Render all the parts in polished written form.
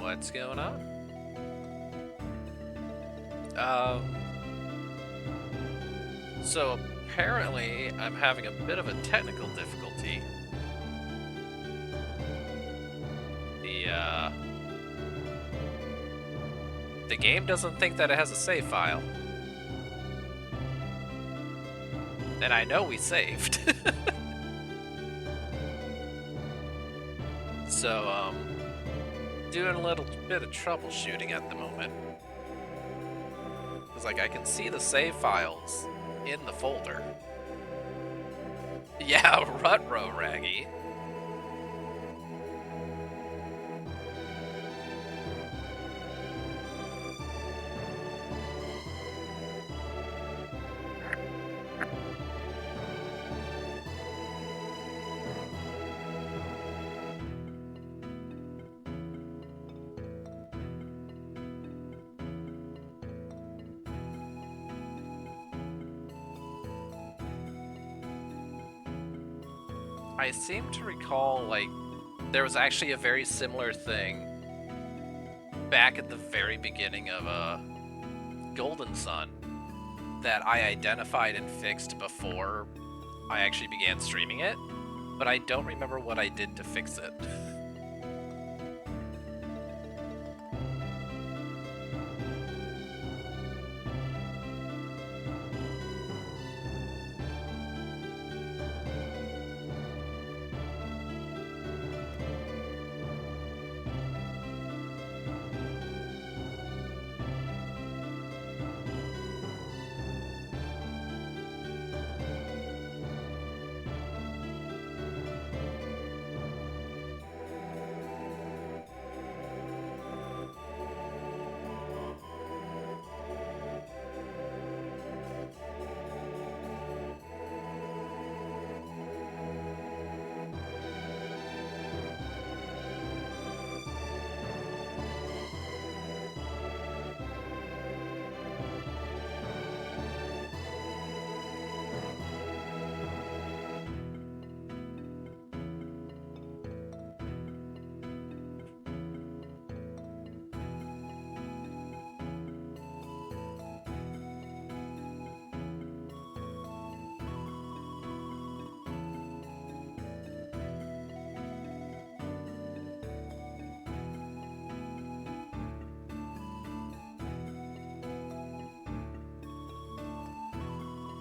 What's going on? Um, so apparently I'm having a bit of a technical difficulty. The, uh, the game doesn't think that it has a save file. And I know we saved. So, doing a little bit of troubleshooting at the moment. Because, like, I can see the save files in the folder. Yeah, Rutro Raggy. I seem to recall, like, there was actually a very similar thing back at the very beginning of Golden Sun that I identified and fixed before I actually began streaming it, but I don't remember what I did to fix it.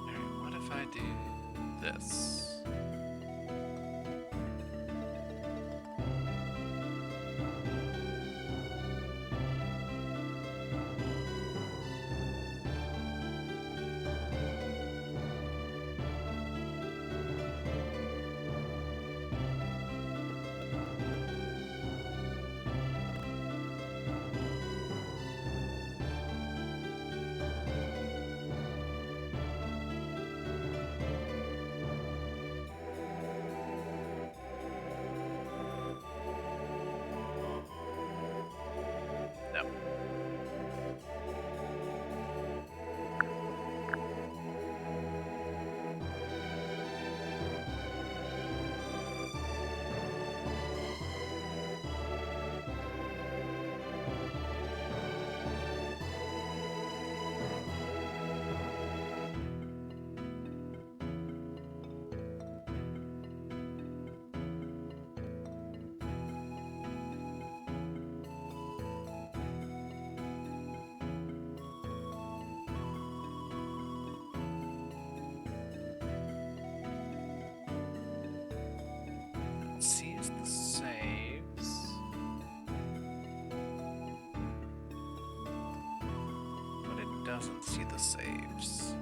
Alright, what if I do this? No. It sees the saves, but it doesn't see the saves.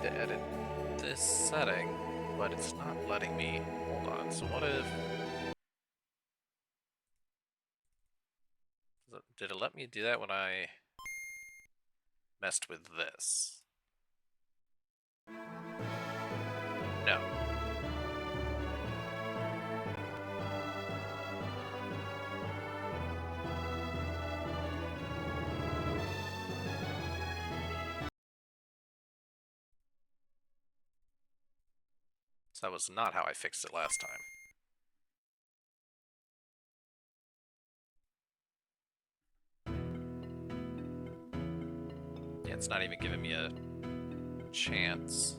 need to edit this setting, but it's not letting me. Hold on, so what if... Did it let me do that when I messed with this? No. So that was not how I fixed it last time. Yeah, it's not even giving me a chance.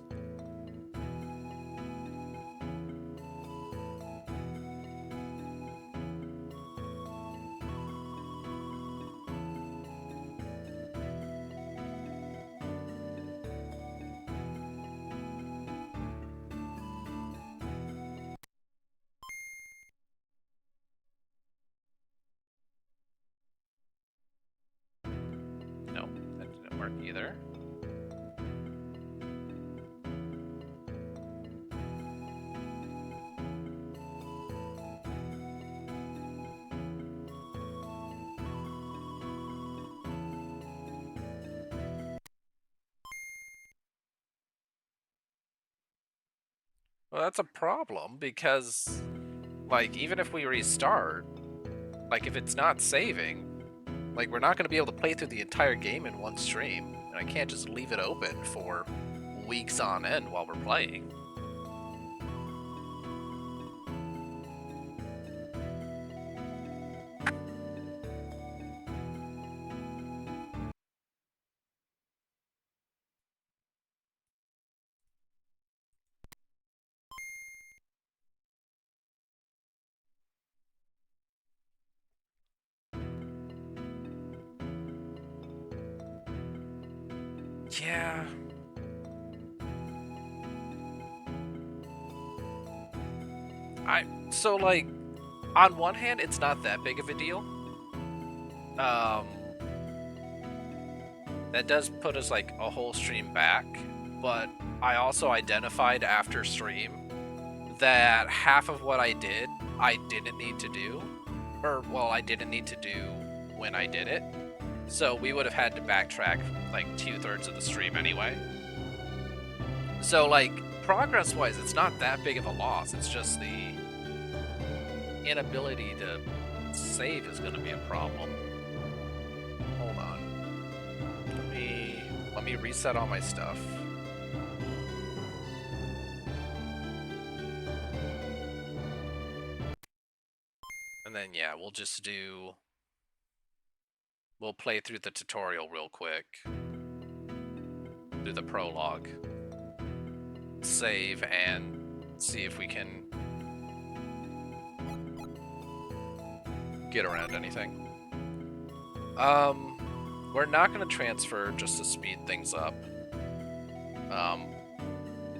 No, that didn't work either. Well, that's a problem because, like, even if we restart, like, if it's not saving, like, we're not going to be able to play through the entire game in one stream. And I can't just leave it open for weeks on end while we're playing. Yeah. So, like, on one hand, it's not that big of a deal. That does put us, like, a whole stream back, but I also identified after stream that half of what I did, I didn't need to do. Or, well, I didn't need to do when I did it. So we would have had to backtrack, like, 2/3 of the stream anyway. So, like, progress-wise, it's not that big of a loss. It's just the inability to save is going to be a problem. Hold on. Let me reset all my stuff. And then, yeah, we'll play through the tutorial real quick. Do the prologue. Save and see if we can get around anything. We're not going to transfer just to speed things up.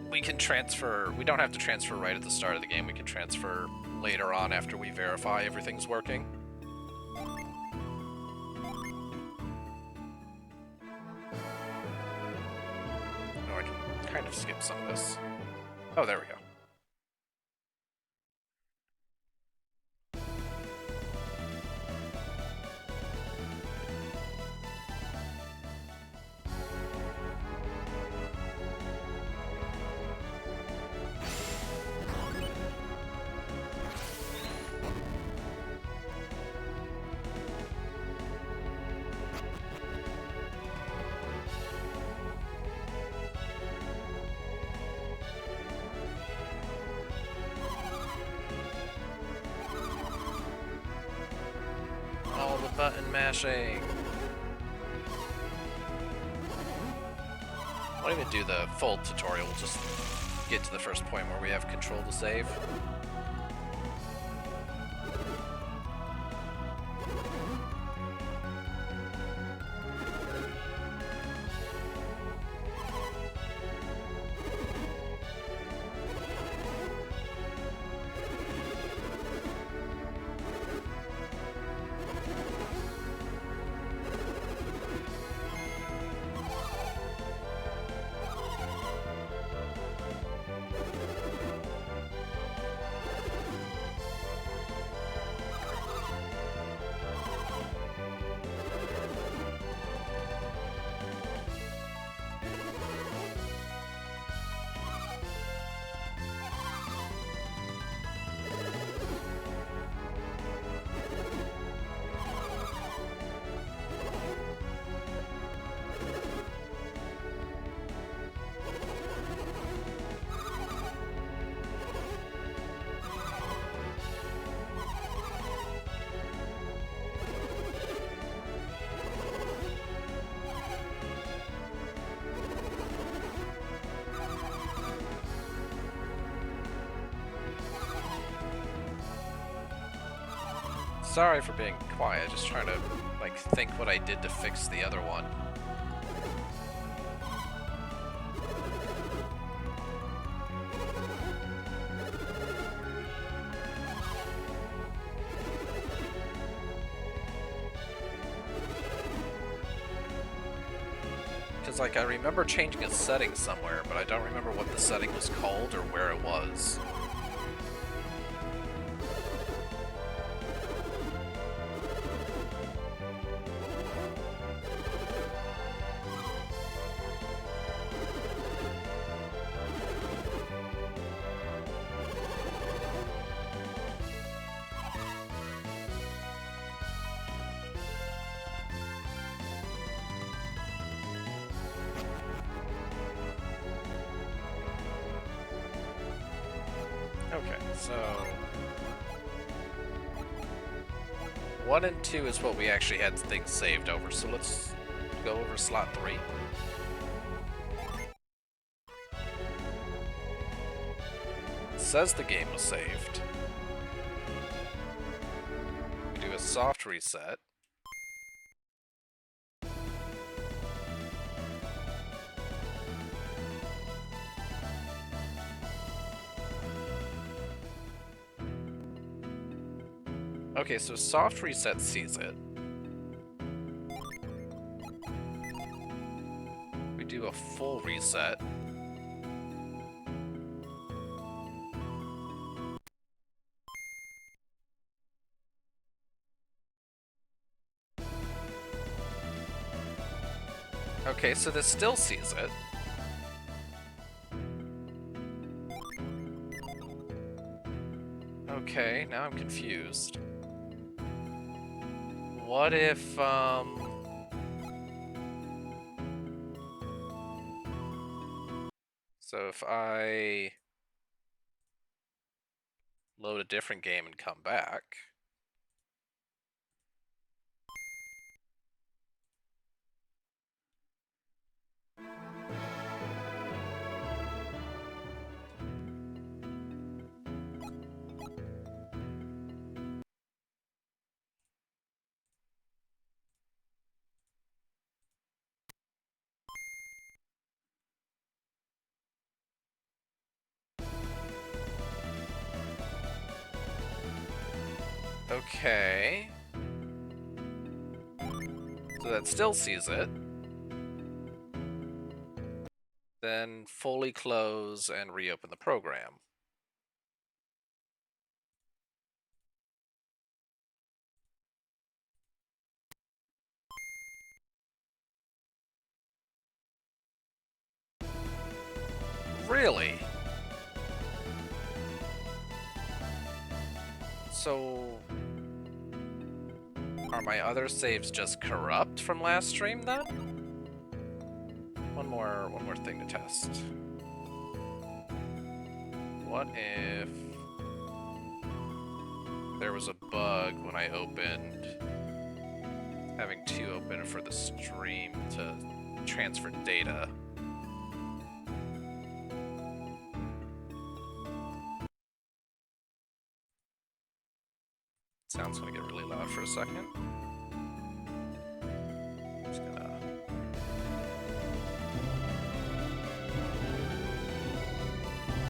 We can transfer... We don't have to transfer right at the start of the game. We can transfer later on after we verify everything's working. Oh, I can kind of skip some of this. Oh, there we go. All the button mashing. I won't even do the full tutorial, we'll just get to the first point where we have control to save. Sorry for being quiet, just trying to, like, think what I did to fix the other one. Because, like, I remember changing a setting somewhere, but I don't remember what the setting was called or where it was. Okay, so 1 and 2 is what we actually had things saved over, so let's go over slot 3. It says the game was saved. We do a soft reset. Okay, so soft reset sees it. We do a full reset. Okay, so this still sees it. Okay, now I'm confused. What if, so if I load a different game and come back. Okay. So that still sees it. Then fully close and reopen the program. Really? So are my other saves just corrupt from last stream then? One more thing to test. What if there was a bug when I opened, having 2 open for the stream to transfer data? Sound's gonna get really loud for a second.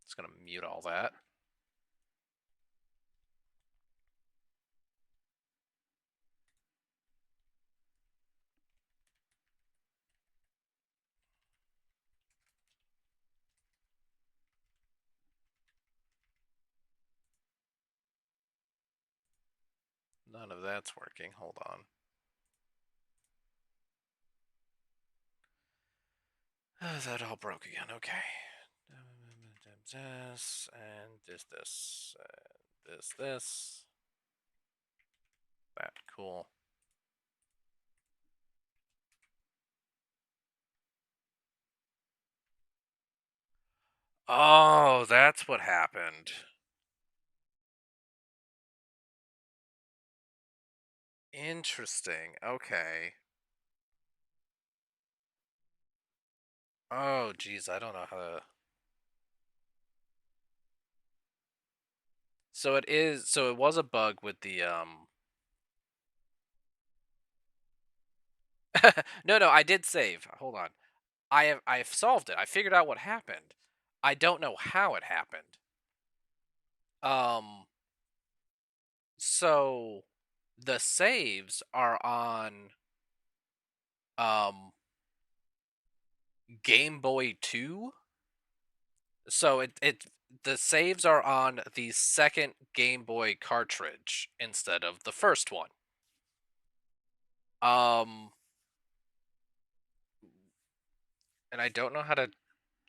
Just gonna mute all that. None of that's working. Hold on. That all broke again. Okay. This and this, this. That cool. Oh, that's what happened. Interesting. Okay. Oh, geez, I don't know how to. So it was a bug with the No, I did save. Hold on. I've solved it. I figured out what happened. I don't know how it happened. Um, so the saves are on um Game Boy 2. So it the saves are on the second Game Boy cartridge instead of the first one. Um, and I don't know how to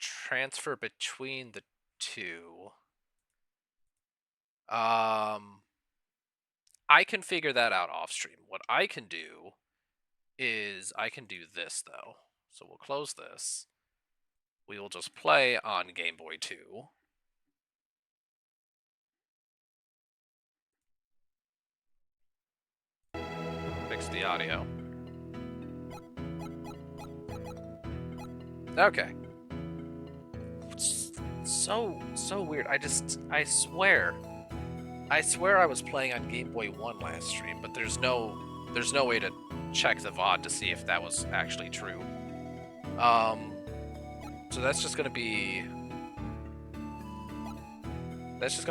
transfer between the two. I can figure that out off stream. What I can do is I can do this though. So we'll close this. We will just play on Game Boy 2. Fix the audio. Okay. So weird. I swear I was playing on Game Boy 1 last stream, but there's no way to check the VOD to see if that was actually true. So that's just gonna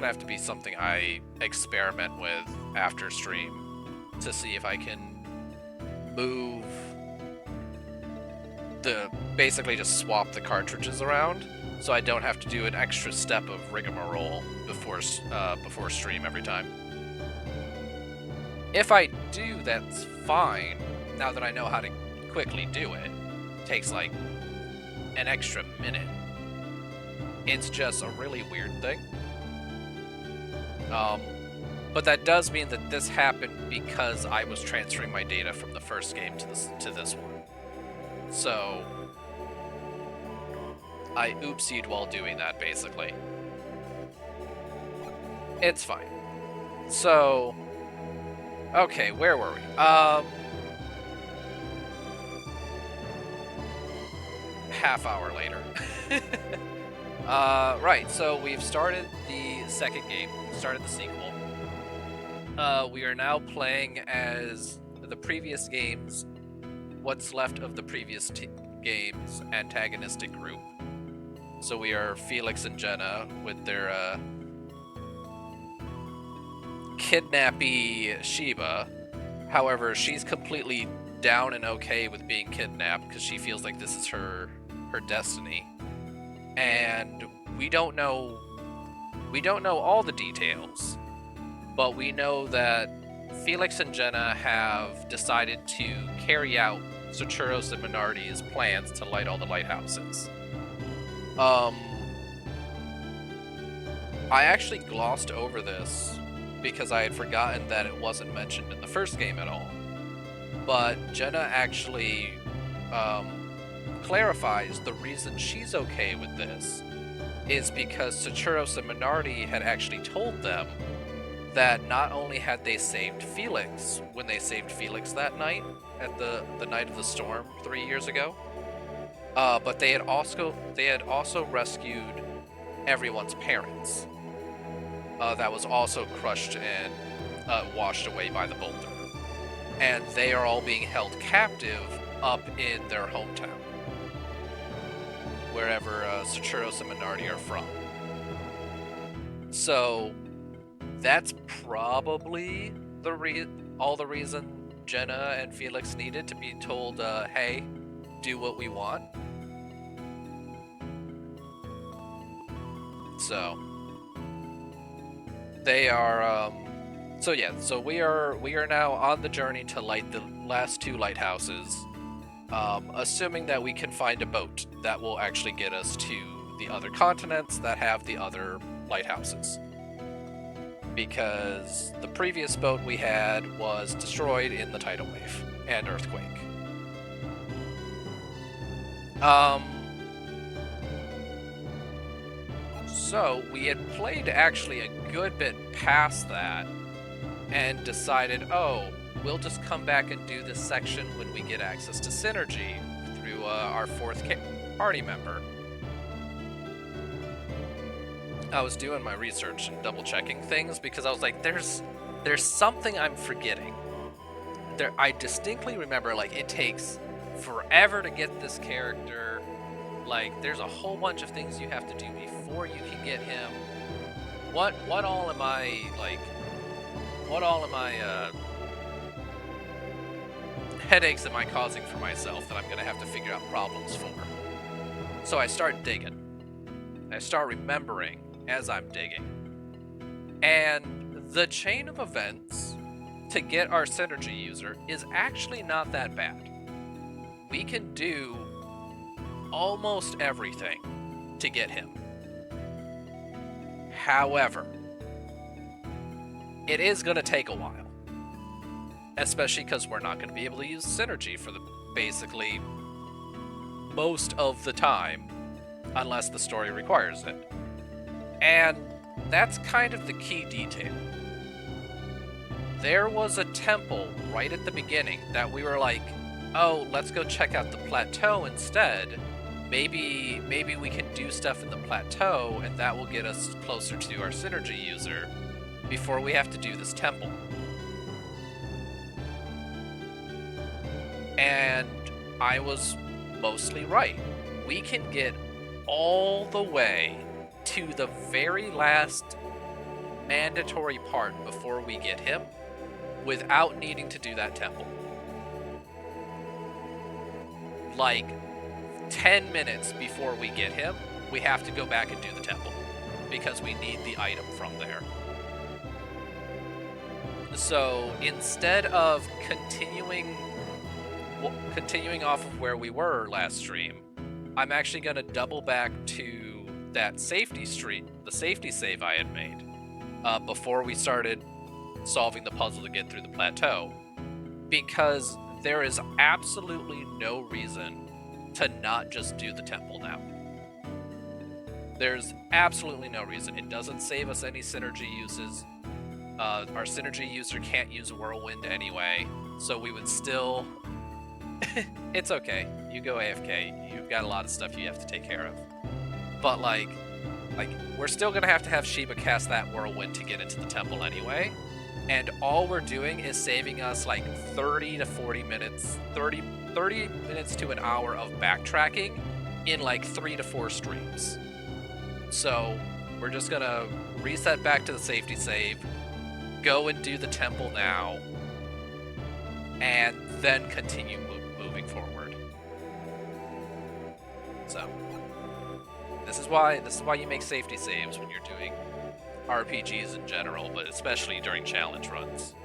have to be something I experiment with after stream to see if I can move basically just swap the cartridges around, so I don't have to do an extra step of rigmarole before stream every time. If I do, that's fine. Now that I know how to quickly do it, takes like an extra minute. It's just a really weird thing. But that does mean that this happened because I was transferring my data from the first game to this one. So I oopsied while doing that, basically. It's fine. So, okay, where were we? Half hour later. Right, so we've started the second game, started the sequel. We are now playing as the previous games, what's left of the previous game's antagonistic group. So we are Felix and Jenna with their kidnappy Sheba. However, she's completely down and okay with being kidnapped because she feels like this is her destiny. And we don't know all the details, but we know that Felix and Jenna have decided to carry out Saturos and Minardi's plans to light all the lighthouses. I actually glossed over this because I had forgotten that it wasn't mentioned in the first game at all. But Jenna actually clarifies the reason she's okay with this is because Saturos and Minardi had actually told them that not only had they saved Felix when they saved Felix that night at the night of the storm 3 years ago, but they had also rescued everyone's parents. That was also crushed and washed away by the boulder, and they are all being held captive up in their hometown, wherever Saturos and Minardi are from. So that's probably all the reason Jenna and Felix needed to be told, hey, do what we want. So they are so we are now on the journey to light the last 2 lighthouses, assuming that we can find a boat that will actually get us to the other continents that have the other lighthouses, because the previous boat we had was destroyed in the tidal wave and earthquake. So we had played actually a good bit past that and decided, oh, we'll just come back and do this section when we get access to Synergy through our 4th party member. I was doing my research and double checking things because I was like, there's something I'm forgetting. I distinctly remember, like, it takes forever to get this character. Like, there's a whole bunch of things you have to do before you can get him. What all am I, like, headaches am I causing for myself that I'm gonna have to figure out problems for? So I start digging. I start remembering as I'm digging. And the chain of events to get our synergy user is actually not that bad. We can do almost everything to get him. However, it is going to take a while. Especially because we're not going to be able to use synergy for basically most of the time, unless the story requires it. And that's kind of the key detail. There was a temple right at the beginning that we were like, oh, let's go check out the plateau instead. Maybe we can do stuff in the plateau, and that will get us closer to our synergy user before we have to do this temple. And I was mostly right. We can get all the way to the very last mandatory part before we get him without needing to do that temple. Like 10 minutes before we get him, we have to go back and do the temple because we need the item from there. So instead of continuing off of where we were last stream, I'm actually going to double back to that safety save I had made before we started solving the puzzle to get through the plateau, because there is absolutely no reason to not just do the temple now. There's absolutely no reason. It doesn't save us any synergy uses. Our synergy user can't use a whirlwind anyway, so we would still... It's okay. You go AFK. You've got a lot of stuff you have to take care of. But like we're still gonna have to have Sheba cast that whirlwind to get into the temple anyway. And all we're doing is saving us like 30 to 40 minutes, 30 minutes to an hour of backtracking in like 3 to 4 streams. So we're just gonna reset back to the safety save, go and do the temple now, and then continue moving forward. So this is why you make safety saves when you're doing RPGs in general, but especially during challenge runs.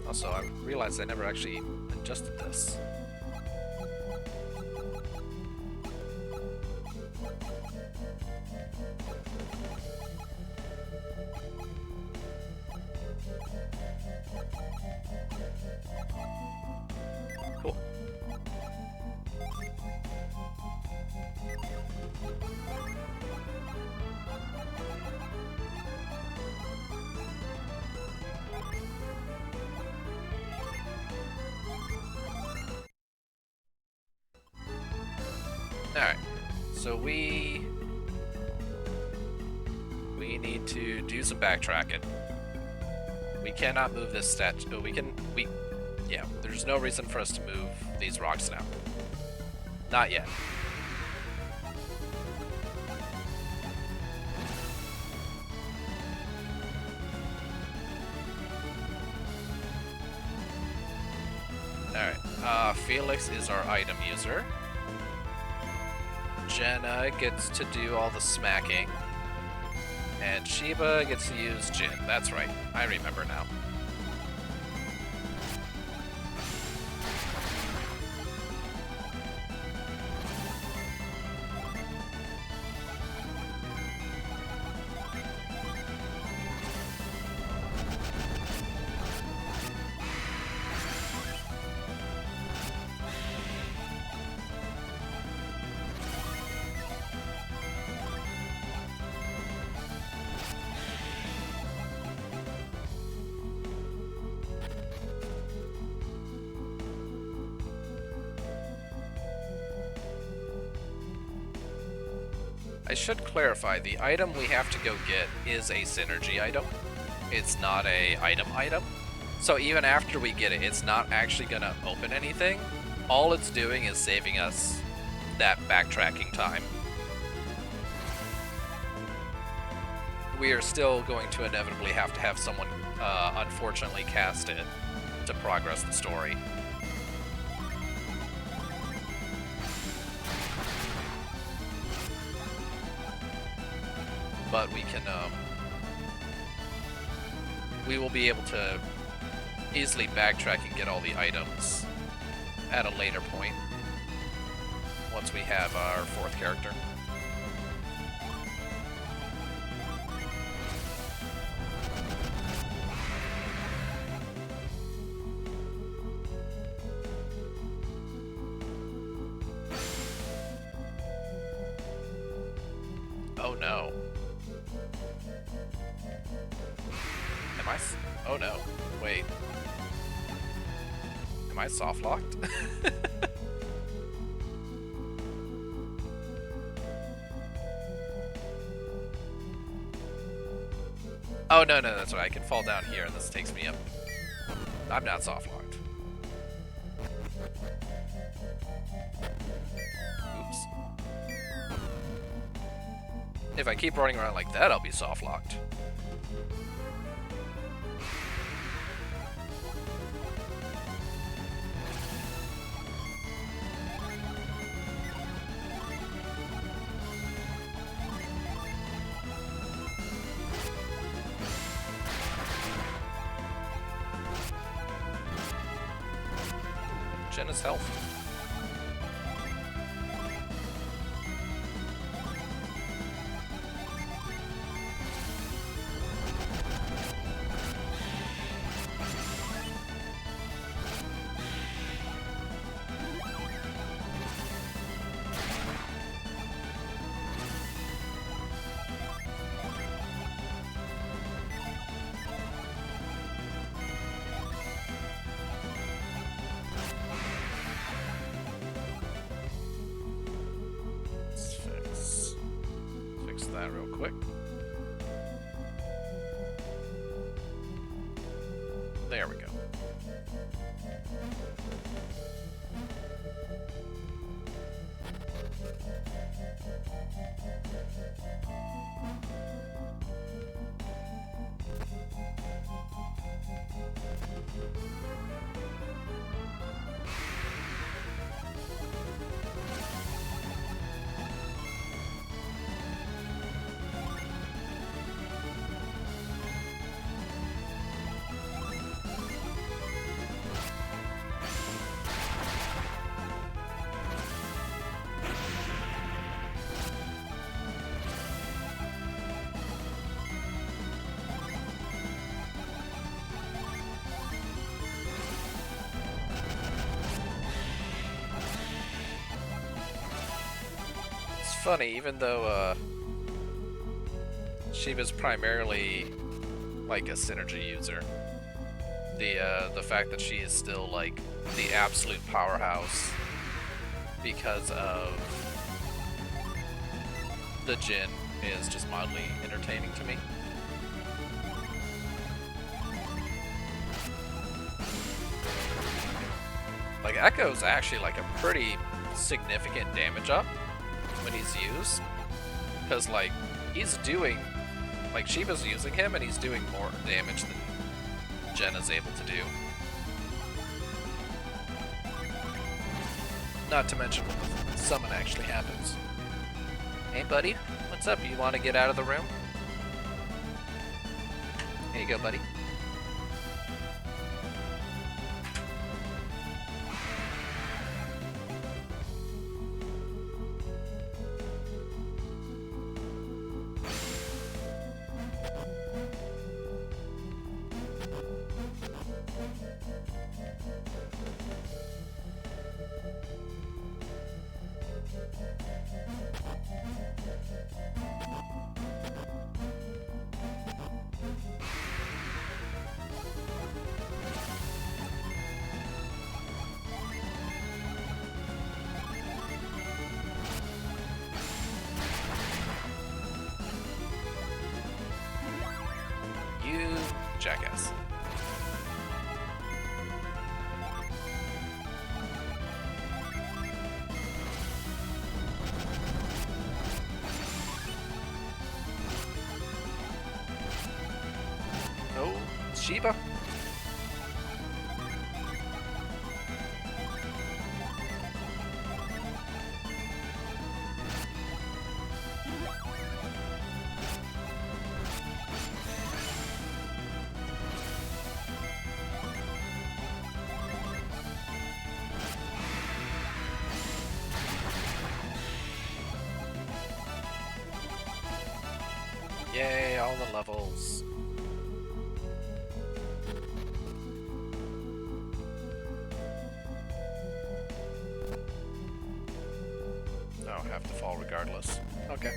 Also, I realized I never actually adjusted this. Cool. Alright, so we need to do some backtracking. We cannot move this statue. Yeah, there's no reason for us to move these rocks now. Not yet. Alright, Felix is our item user. Jenna gets to do all the smacking. And Sheba gets to use Jin. That's right, I remember now. I should clarify, the item we have to go get is a synergy item. It's not a item. So even after we get it, it's not actually gonna open anything. All it's doing is saving us that backtracking time. We are still going to inevitably have to have someone, unfortunately, cast it to progress the story. But we can, we will be able to easily backtrack and get all the items at a later point once we have our 4th character. Oh no. Am I? Oh no. Wait. Am I soft locked? Oh no, no, that's right. I can fall down here and this takes me up. I'm not soft locked. Oops. If I keep running around like that, I'll be soft locked. Jenna's health. That real quick. There we go. Funny, even though Shiva's primarily like a synergy user, the fact that she is still like the absolute powerhouse because of the Jin is just mildly entertaining to me. Like Echo's actually like a pretty significant damage up when he's used, because like he's doing, like Shiva's using him and he's doing more damage than Jenna's able to do. Not to mention when the summon actually happens. Hey buddy, what's up? You want to get out of the room? Here you go, buddy. You jackass. Sheba. Yay, all the levels. No, have to fall regardless. Okay.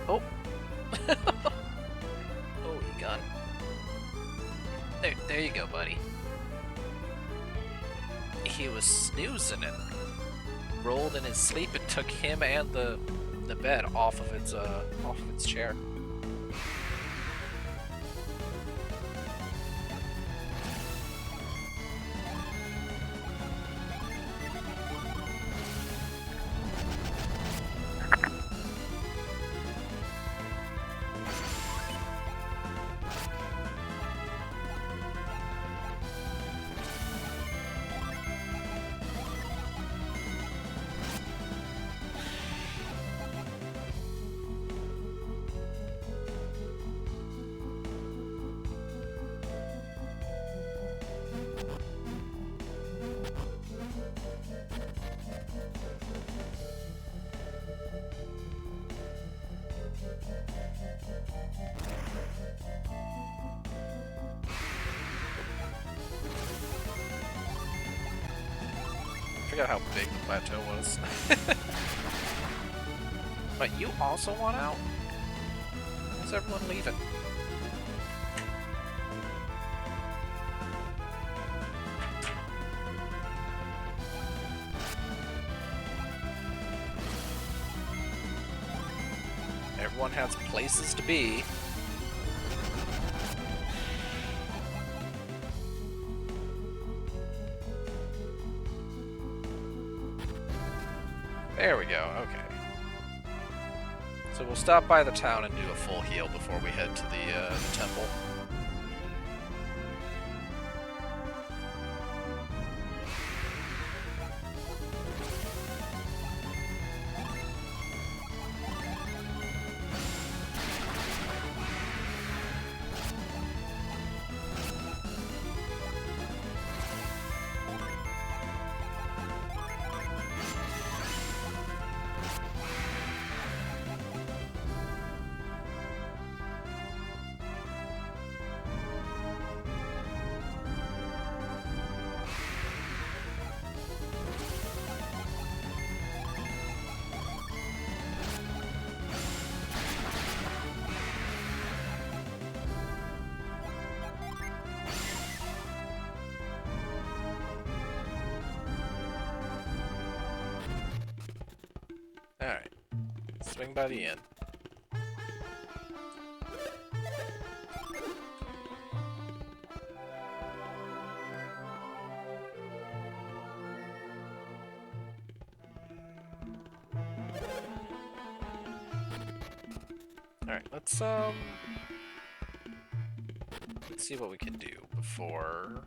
Oh! Oh, you gun. There you go, buddy. He was snoozing and rolled in his sleep and took him and the bed off of its chair. I forgot how big the plateau was. But you also want out? Why's everyone leaving? Everyone has places to be. There we go, okay. So we'll stop by the town and do a full heal before we head to the temple. Alright. Swing by the inn. Alright, let's see what we can do before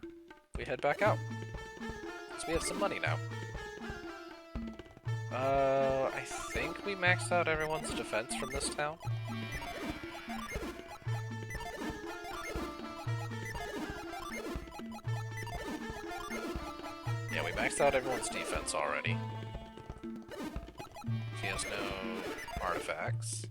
we head back out. Because we have some money now. I think we maxed out everyone's defense from this town. Yeah, we maxed out everyone's defense already. She has no artifacts.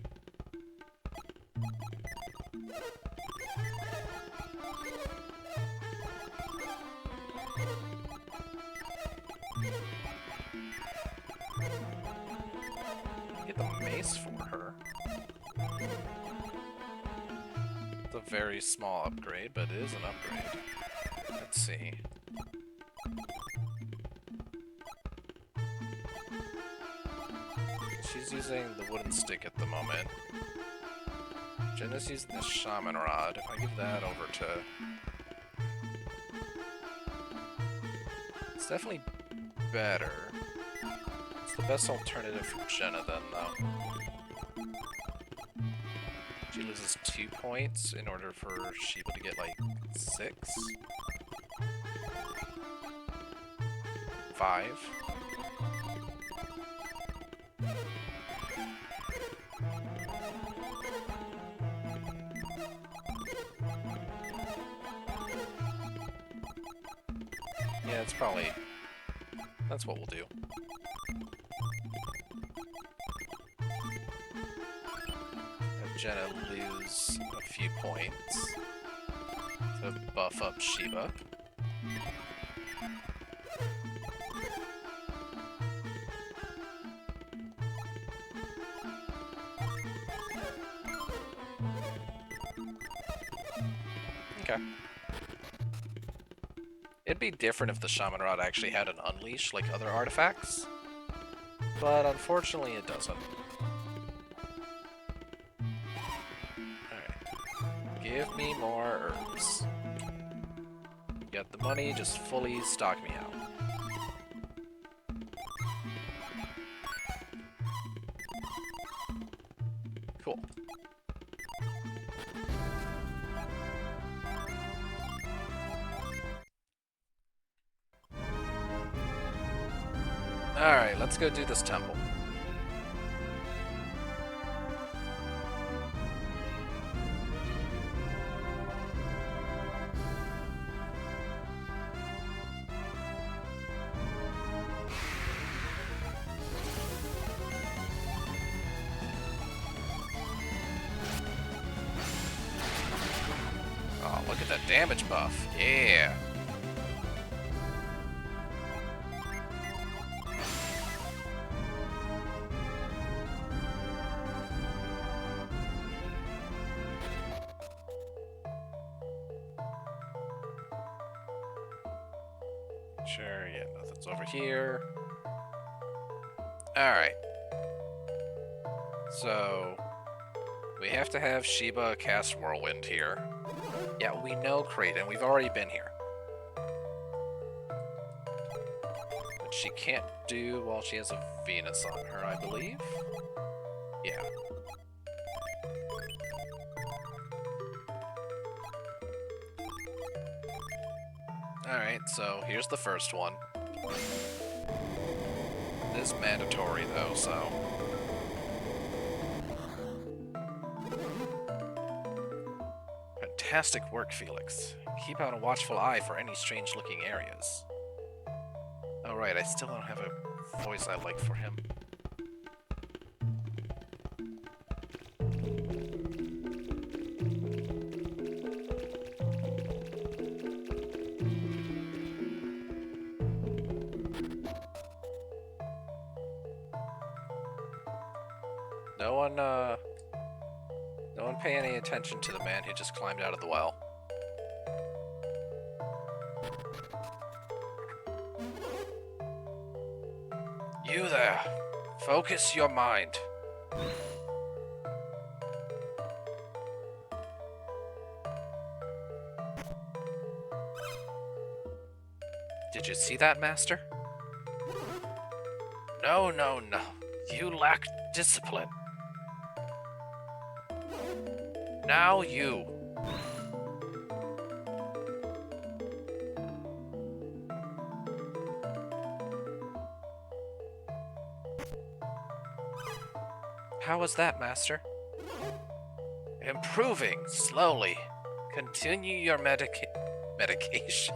Get the mace for her. It's a very small upgrade, but it is an upgrade. Let's see. She's using the wooden stick at the moment. Jenna's using the shaman rod. If I give that over to definitely better. It's the best alternative for Jenna then, though. She loses 2 points in order for Sheba to get, like, 6? 5? Yeah, it's probably... That's what we'll do. Have Jenna lose a few points to buff up Sheba. Okay. It'd be different if the Shaman Rod actually had an unleash like other artifacts, but unfortunately it doesn't. Alright. Give me more herbs. Get the money, just fully stock me out. Cool. Alright, let's go do this temple. Oh, look at that damage buff. Yeah. Sure, yeah, nothing's over here. Alright. So, we have to have Sheba cast Whirlwind here. Yeah, we know Kraden, we've already been here. But she can't do while she has a Venus on her, I believe? Yeah. Alright, so here's the first one. It is mandatory though, so... Fantastic work, Felix. Keep out a watchful eye for any strange-looking areas. Oh right, I still don't have a voice I like for him. No one pay any attention to the man who just climbed out of the well. You there! Focus your mind. Did you see that, Master? No, no, no. You lack discipline. Now you. How was that, Master? Improving, slowly. Continue your medication.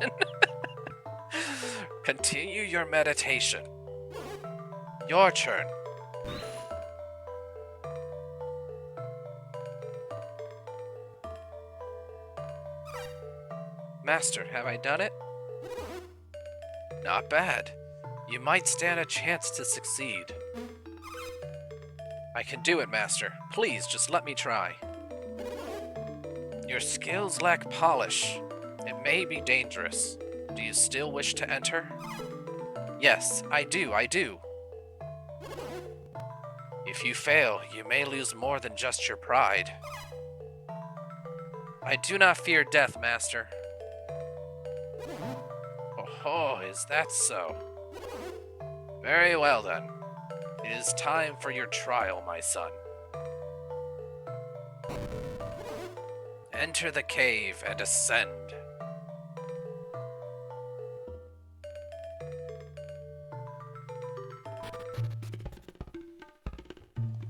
Continue your meditation. Your turn. Master, have I done it? Not bad. You might stand a chance to succeed. I can do it, Master. Please, just let me try. Your skills lack polish. It may be dangerous. Do you still wish to enter? Yes, I do. If you fail, you may lose more than just your pride. I do not fear death, Master. Oh, Oh, is that so? Very well then. It is time for your trial, my son. Enter the cave and ascend.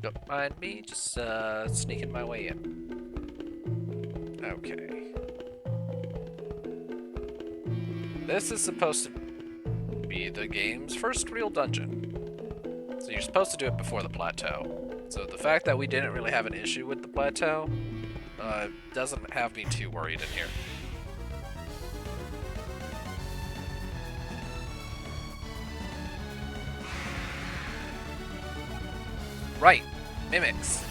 Don't mind me, just sneaking my way in. Okay. This is supposed to be the game's first real dungeon. So you're supposed to do it before the plateau. So the fact that we didn't really have an issue with the plateau doesn't have me too worried in here. Right, mimics.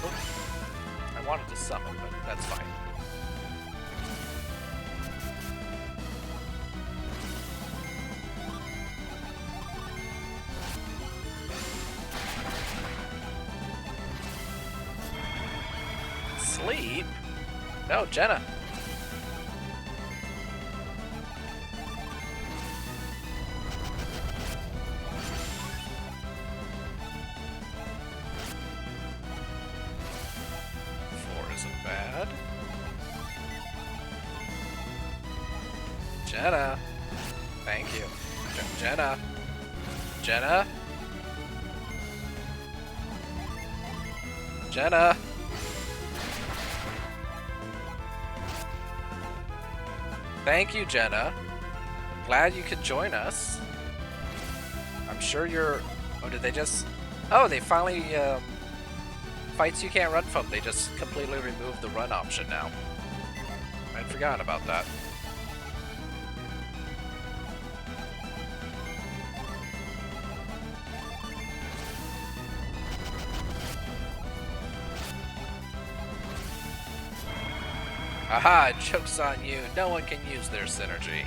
Oh, I wanted to summon, but that's fine. Sleep? No, Jenna. Bad. Jenna. Thank you. Jenna. Jenna. Jenna. Thank you, Jenna. Glad you could join us. I'm sure you're... Oh, did they just... Oh, they finally, fights you can't run from. They just completely removed the run option now. I'd forgotten about that. Aha, joke's on you. No one can use their synergy.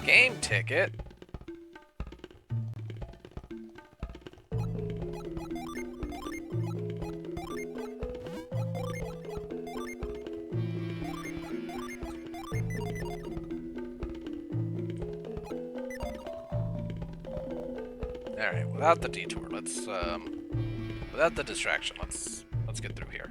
Game ticket? Alright, without the detour, let's without the distraction, let's get through here.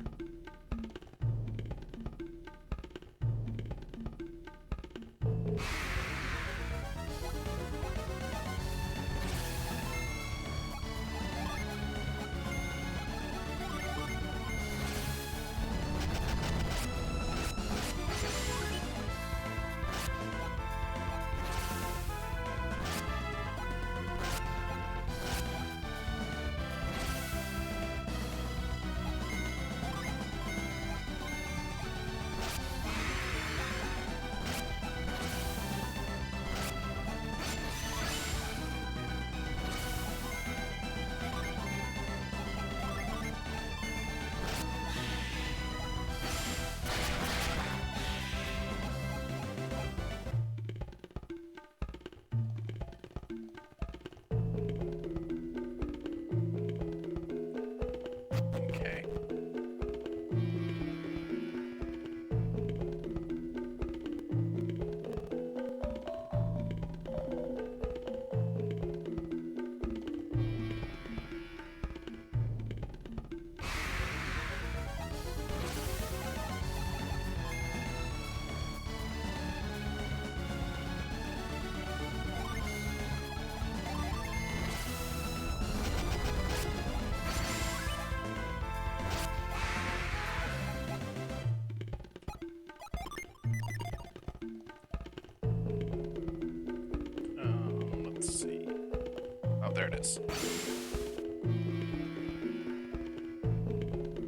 There it is.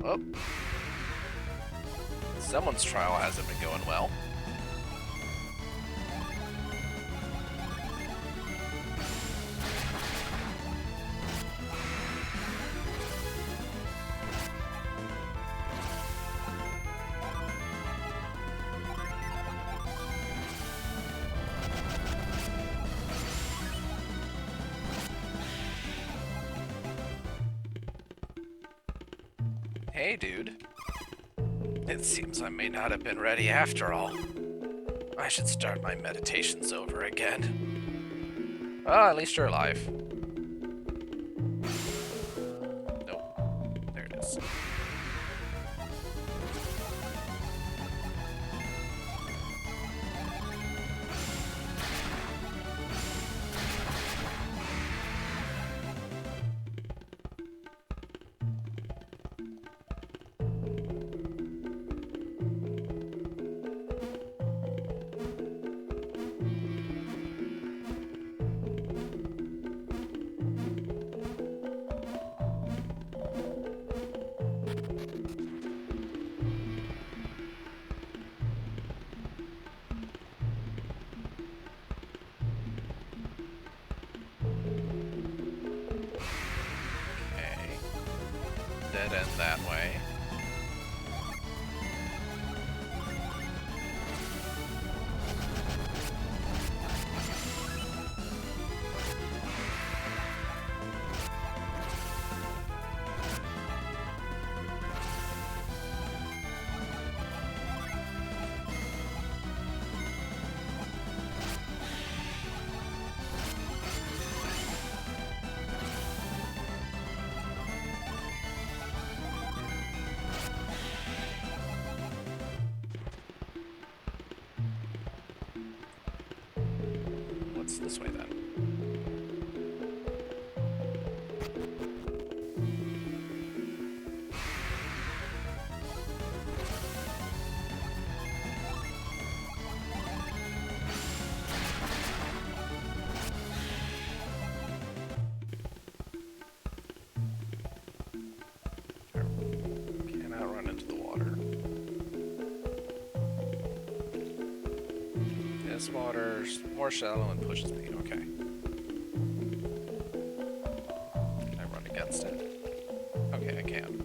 Oh. Someone's trial hasn't been going well. Hey, dude. It seems I may not have been ready after all. I should start my meditations over again. Well, at least you're alive. Nope. There it is. Dead end that way. What's this way then? Cannot run into the water. This water's more shallow and pushes me. Okay. Can I run against it? Okay, I can.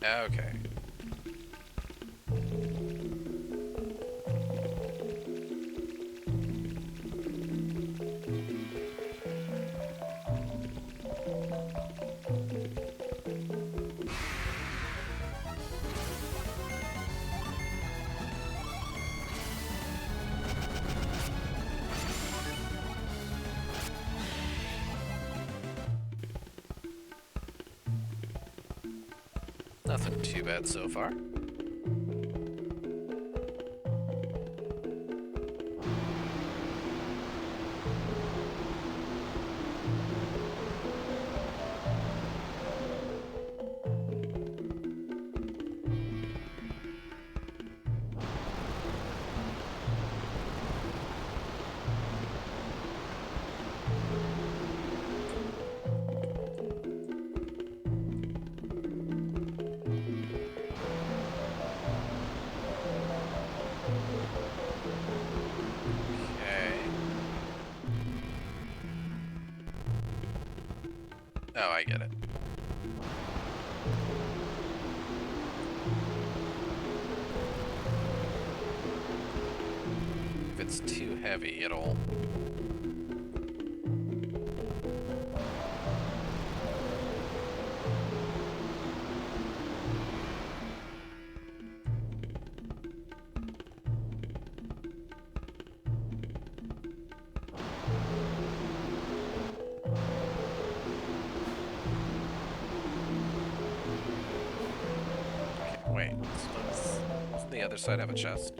Okay. Nothing too bad so far. Oh, I get it. If it's too heavy, it'll... Wait, doesn't the other side have a chest?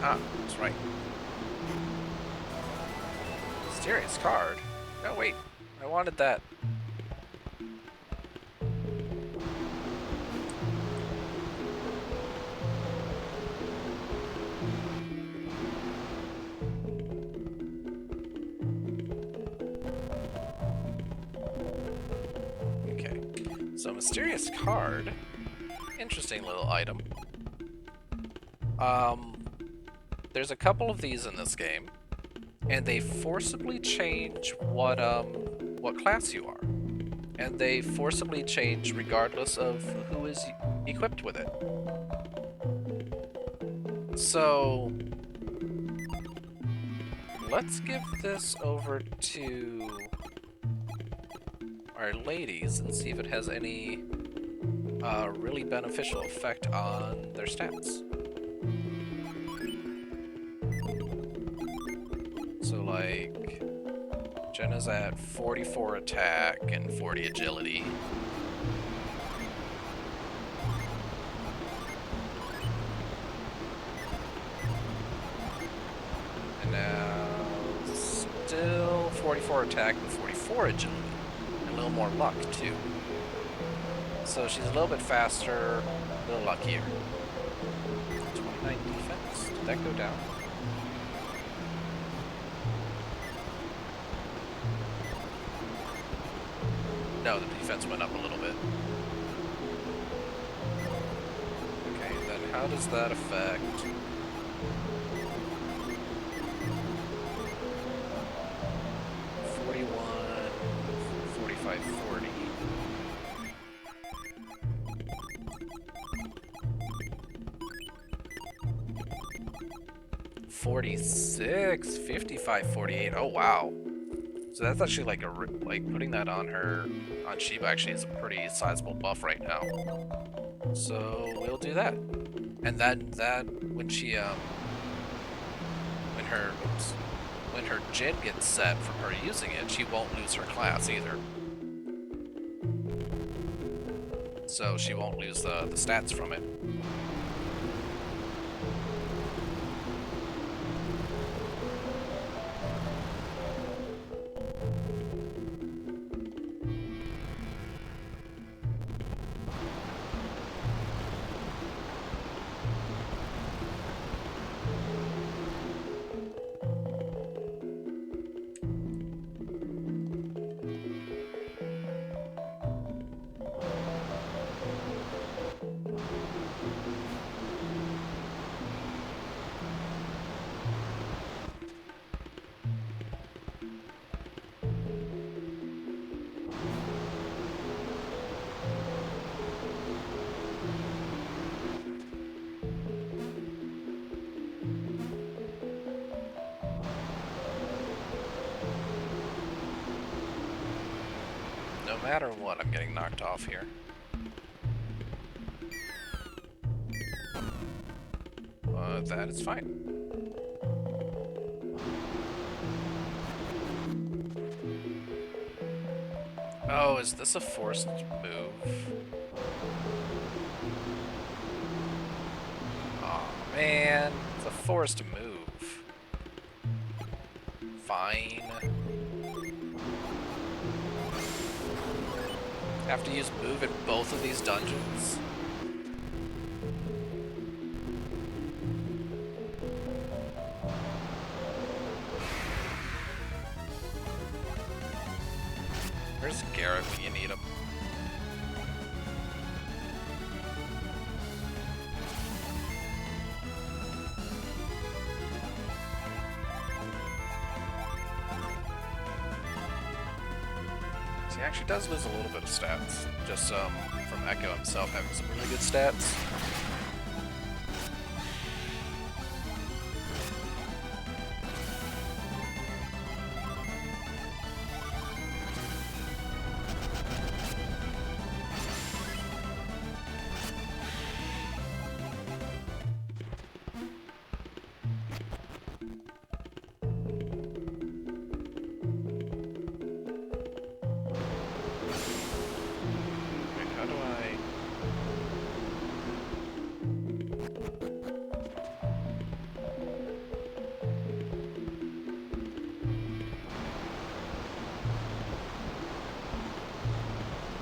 Ah, that's right. Mysterious card. Oh, wait. wanted that. Okay. So, mysterious card. Interesting little item. There's a couple of these in this game, and they forcibly change what class you are. And they forcibly change regardless of who is equipped with it. So, let's give this over to our ladies and see if it has any really beneficial effect on their stats. So, like, Jenna's at 44 attack and 40 agility. And now, still 44 attack and 44 agility. And a little more luck, too. So she's a little bit faster, a little luckier. 29 defense. Did that go down? No, the defense went up a little bit. Okay, then how does that affect... $41, $45, $40. 46, 55, 48. Oh wow. So that's actually like like putting that on her, on Sheba actually is a pretty sizable buff right now. So we'll do that. And then that when she when her Jin gets set from her using it, she won't lose her class either. So she won't lose the stats from it. No matter what, I'm getting knocked off here. That is fine. Oh, is this a forced move? Oh man, it's a forced move. Fine. Have to use move in both of these dungeons? Where's Garrett when you need him? He actually does lose a little bit of stats, just from Echo himself having some really good stats.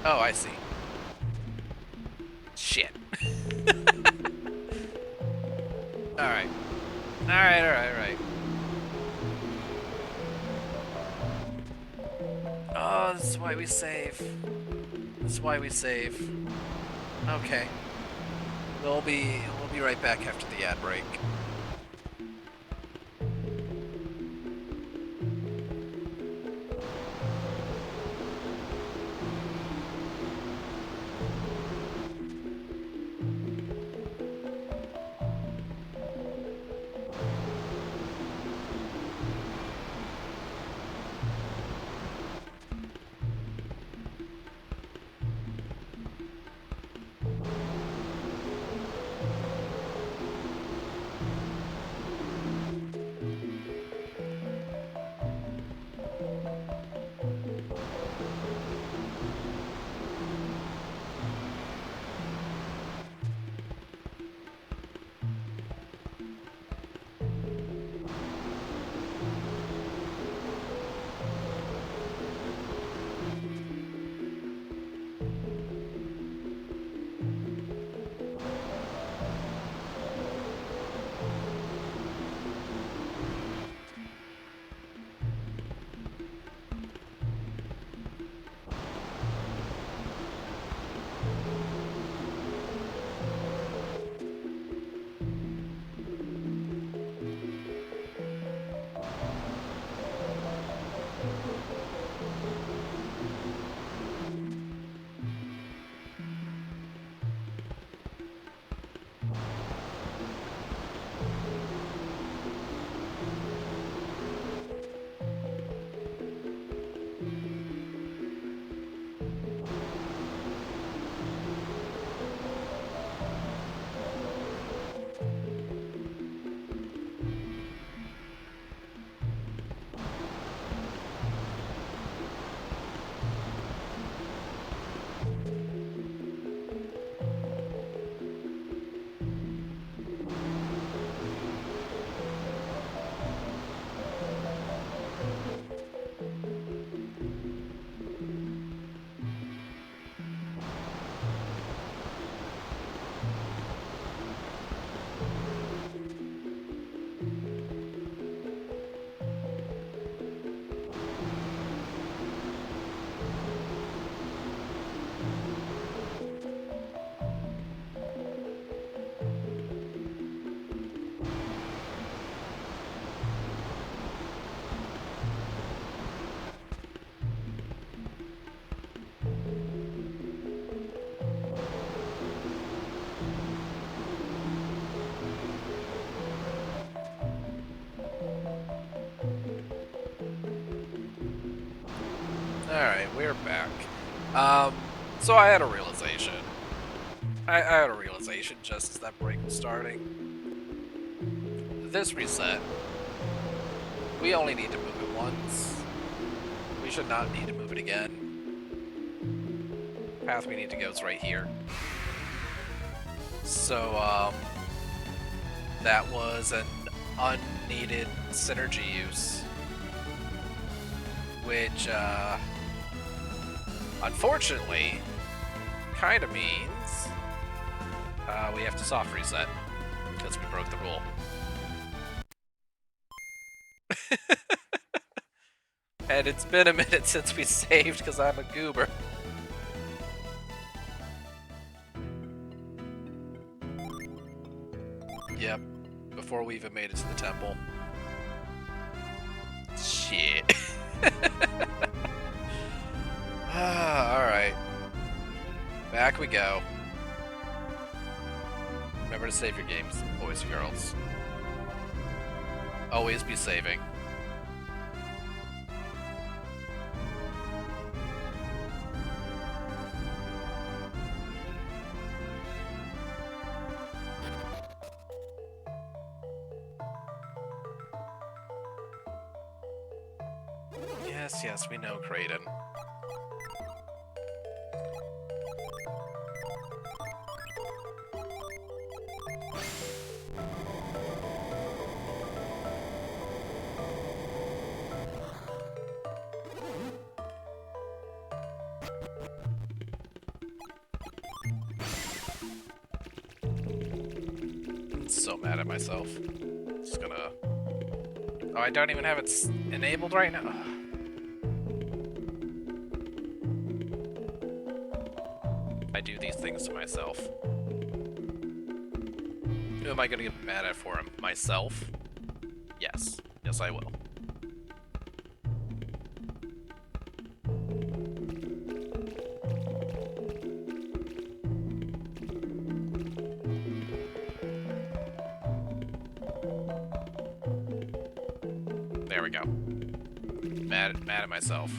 Oh, I see. Shit. Alright. Alright. Oh, this is why we save. This is why we save. Okay. We'll be right back after the ad break. Alright, we're back. So I had a realization. I had a realization just as that break was starting. This reset, we only need to move it once. We should not need to move it again. The path we need to go is right here. So, that was an unneeded synergy use. Which, unfortunately, kind of means we have to soft reset because we broke the rule. And it's been a minute since we saved because I'm a goober. Yep, before we even made it to the temple. Shit. Alright. Back we go. Remember to save your games, boys and girls. Always be saving. Yes, we know, Kraden. So mad at myself. Just gonna... Oh, I don't even have it enabled right now. I do these things to myself. Who am I gonna get mad at for him? Myself? Yes. Yes, I will. There we go. Mad at myself.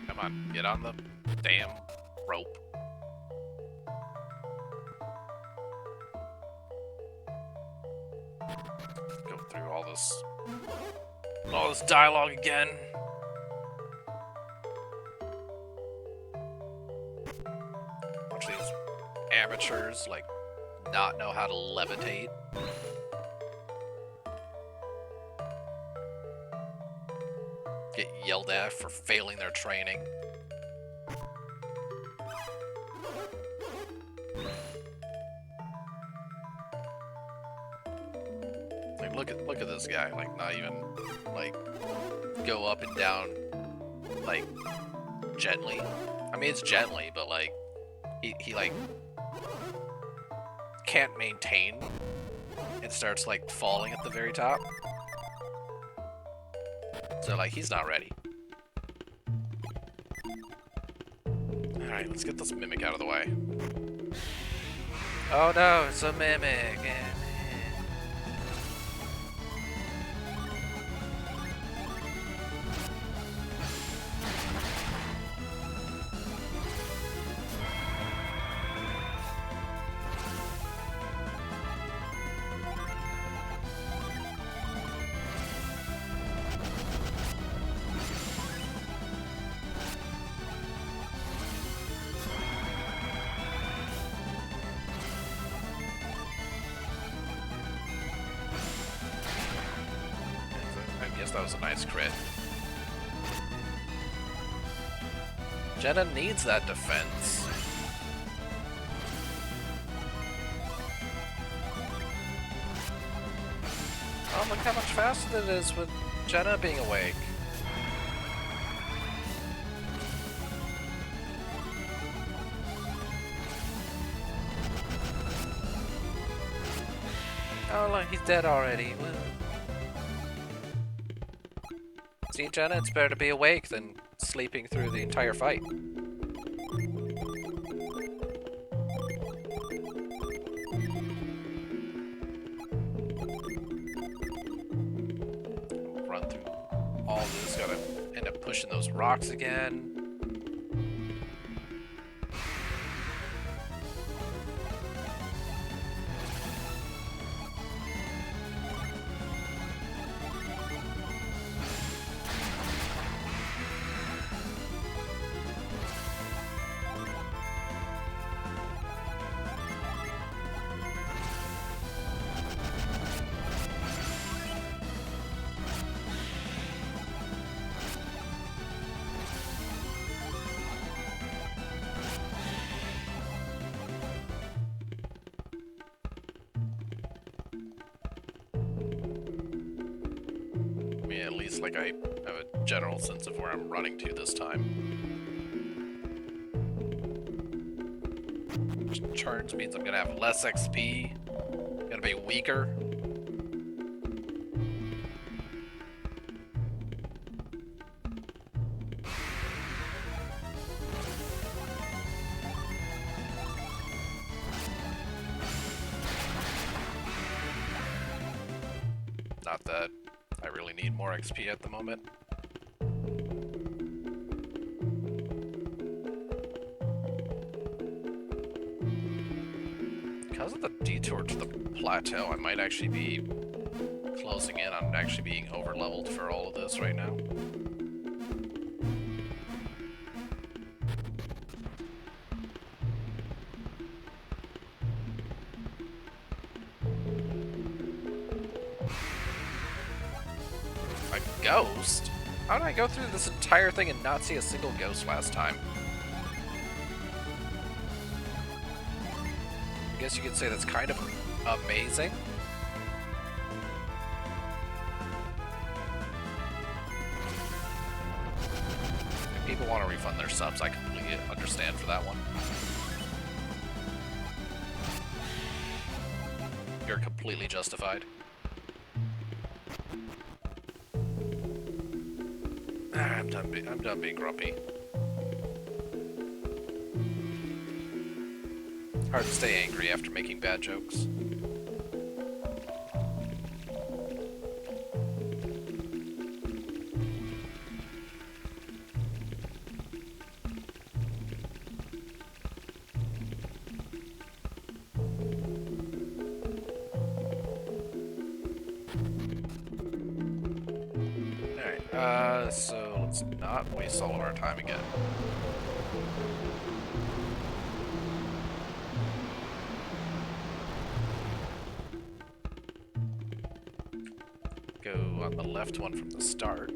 Come on, get on the damn rope. Go through all this dialogue again. Watch these amateurs like not know how to levitate. Get yelled at for failing their training. Like look at this guy, like not even like go up and down like gently. I mean it's gently, but like he like can't maintain and starts like falling at the very top. So, like, he's not ready. Alright, let's get this mimic out of the way. Oh no, it's a mimic. That was a nice crit. Jenna needs that defense. Oh, look how much faster it is with Jenna being awake. Oh, look, he's dead already. Well. See, Jenna, it's better to be awake than sleeping through the entire fight. Run through all this, gotta end up pushing those rocks again. At least, like, I have a general sense of where I'm running to this time. Which turns means I'm gonna have less XP, gonna be weaker. Not that I really need more XP at the moment. Because of the detour to the plateau, I might actually be closing in on actually being over-leveled for all of this right now. Ghost? How did I go through this entire thing and not see a single ghost last time? I guess you could say that's kind of amazing. people want to refund their subs, I completely understand for that one. You're completely justified. I'm done being grumpy. Hard to stay angry after making bad jokes. So let's not waste all of our time again. Go on the left one from the start.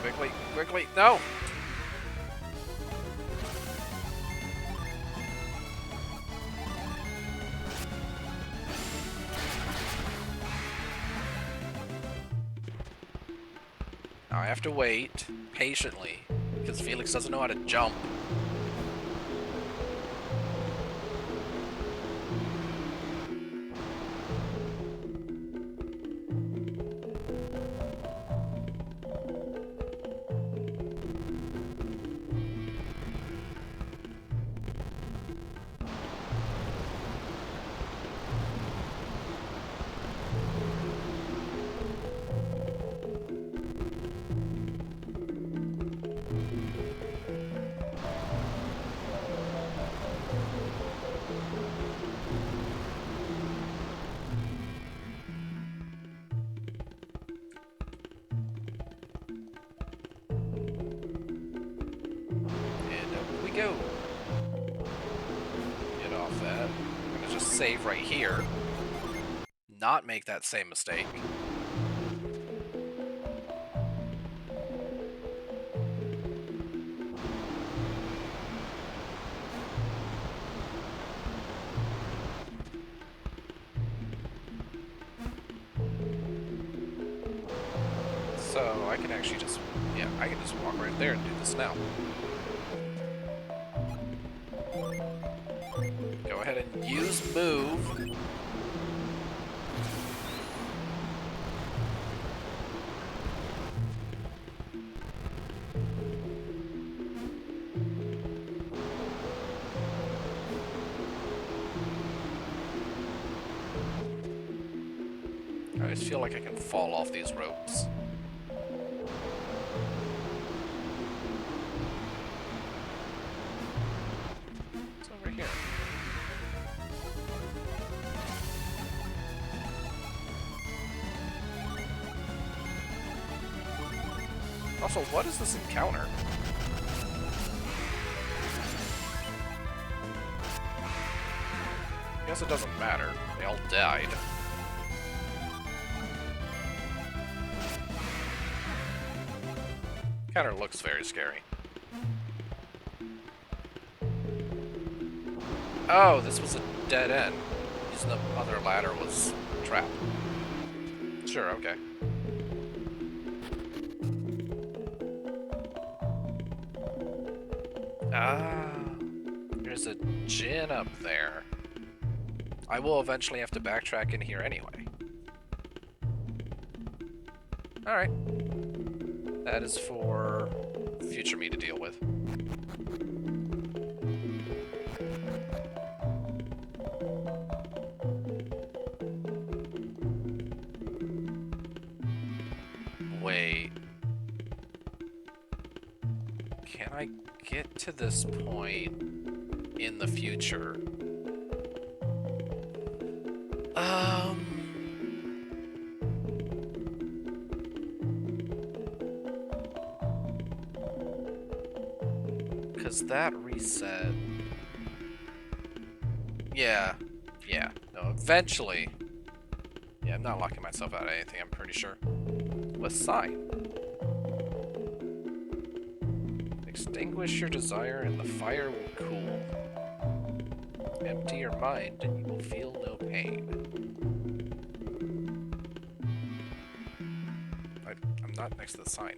Quickly, quickly, no! Now I have to wait patiently because Felix doesn't know how to jump. Go. Get off that. I'm gonna just save right here. Not make that same mistake. So I can actually just, yeah, I can just walk right there and do this now. Go ahead and use move. I just feel like I can fall off these ropes. It's over here. Also, what is this encounter? I guess it doesn't matter. They all died. Kinda looks very scary. Oh, this was a dead end. Using the other ladder was a trap. Sure, okay. Ah, there's a gin up there. I will eventually have to backtrack in here anyway. Alright. That is for future me to deal with. Wait. Can I get to this point in the future? Because that reset... Yeah. No, eventually. Yeah, I'm not locking myself out of anything, I'm pretty sure. What sign? Extinguish your desire and the fire will cool. Empty your mind and you will feel no pain. I'm not next to the sign.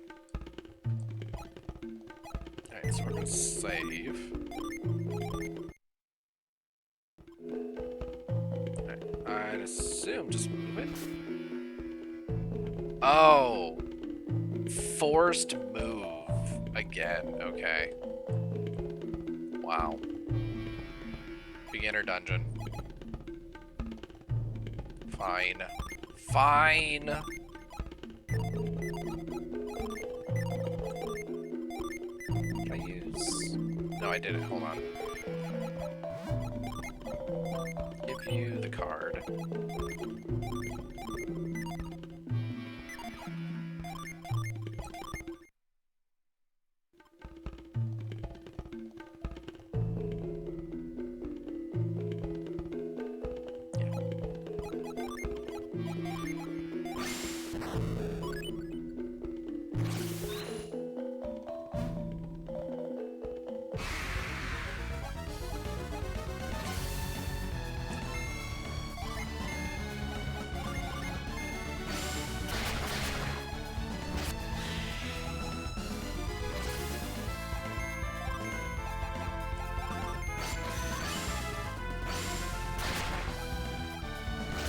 Alright, so we're gonna save. Alright, I'd assume just move it. Oh! Forced move. Again, okay. Wow. Beginner dungeon. Fine. Fine! Can I use... No, I didn't. Hold on. Give you the card.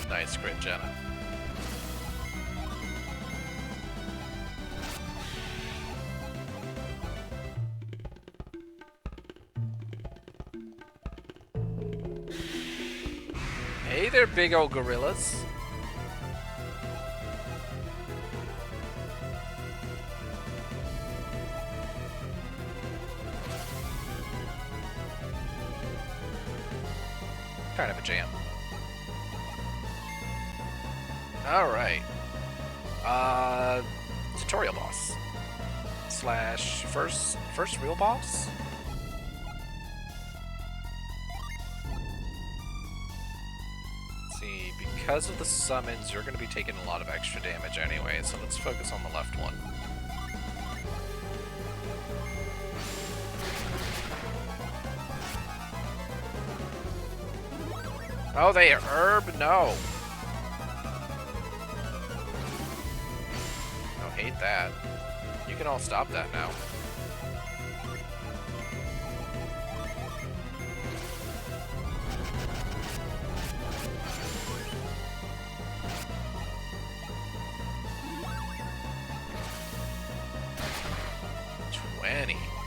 Nice crit, Jenna. Hey there, big old gorillas. Kind of a jam. Alright. Tutorial boss. Slash first real boss? Let's see, because of the summons, you're gonna be taking a lot of extra damage anyway, so let's focus on the left one. Oh, they herb? No. Hate that. You can all stop that now.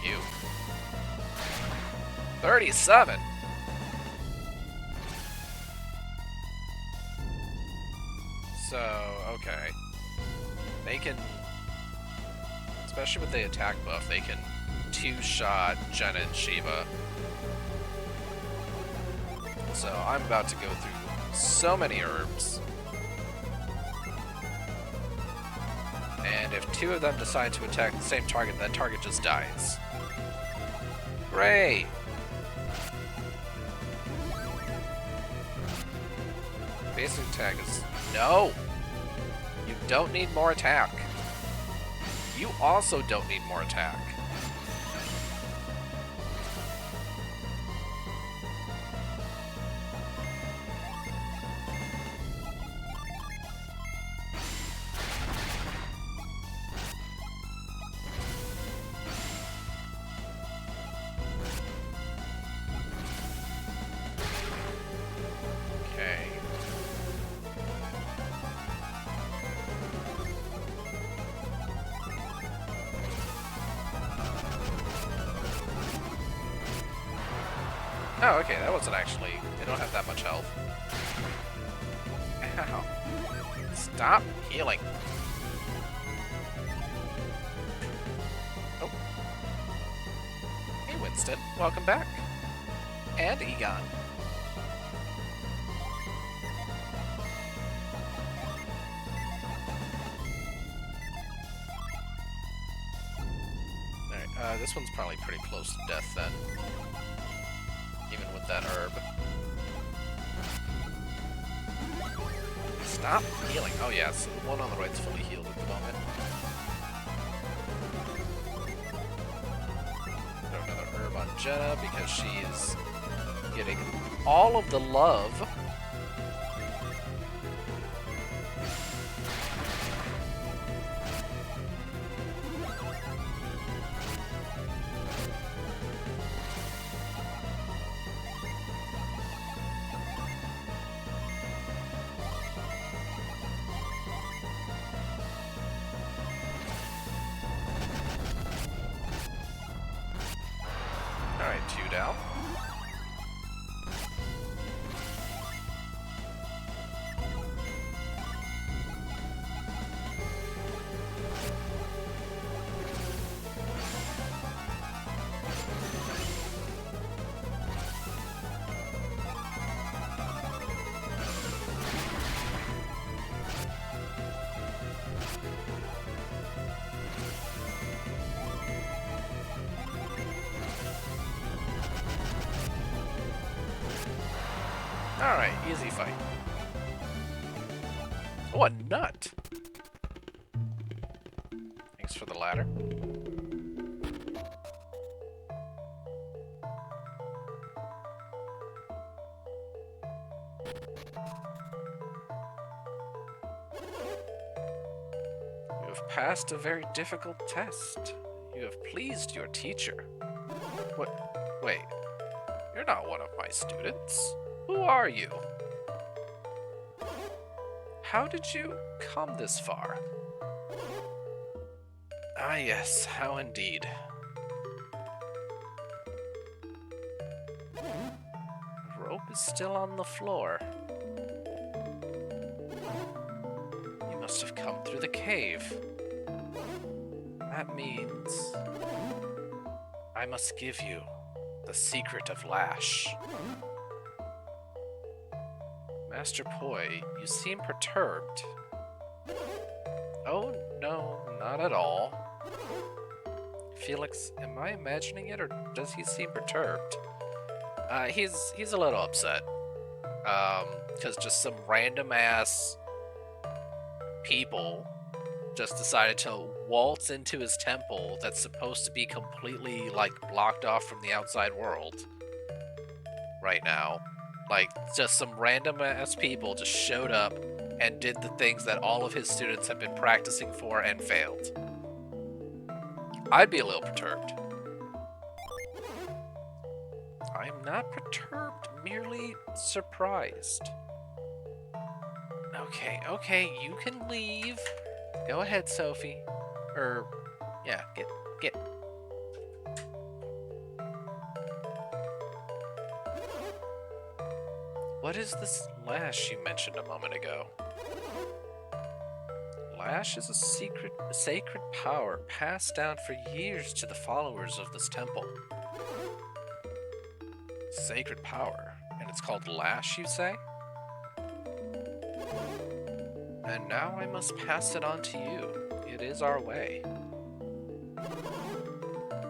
You. 37. So, okay. They can, especially with the attack buff, they can two-shot Jenna and Shiva. So I'm about to go through so many herbs. And if two of them decide to attack the same target, that target just dies. Great! Basic attack is... No! You don't need more attack. You also don't need more attack. Oh, okay, that wasn't actually... They don't have that much health. Ow. Stop healing. Oh. Hey, Winston. Welcome back. And Egon. Alright, this one's probably pretty close to death then. Even with that herb. Stop healing. Oh yeah, so the one on the right's fully healed at the moment. Throw another herb on Jenna because she is Getting all of the love. Alright, 2 down. Alright, easy fight. Oh, a nut! Thanks for the ladder. You have passed a very difficult test. You have pleased your teacher. What? Wait. You're not one of my students. Who are you? How did you come this far? Ah yes, how indeed. The rope is still on the floor. You must have come through the cave. That means I must give you the secret of Lash. Master Poi, you seem perturbed. Oh, no, not at all. Felix, am I imagining it, or does he seem perturbed? He's a little upset. Because just some random-ass people just decided to waltz into his temple that's supposed to be completely, like, blocked off from the outside world right now. Like, just some random-ass people just showed up and did the things that all of his students have been practicing for and failed. I'd be a little perturbed. I'm not perturbed, merely surprised. Okay, you can leave. Go ahead, Sophie. Yeah, get. What is this Lash you mentioned a moment ago? Lash is a sacred power passed down for years to the followers of this temple. Sacred power? And it's called Lash, you say? And now I must pass it on to you. It is our way.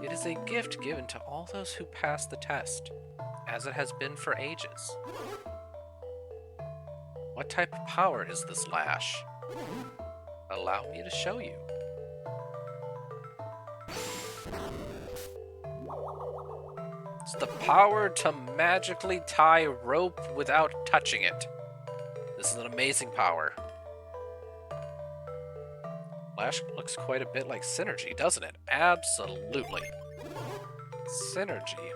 It is a gift given to all those who pass the test, as it has been for ages. What type of power is this Lash? Allow me to show you. It's the power to magically tie a rope without touching it. This is an amazing power. Lash looks quite a bit like Synergy, doesn't it? Absolutely. Synergy.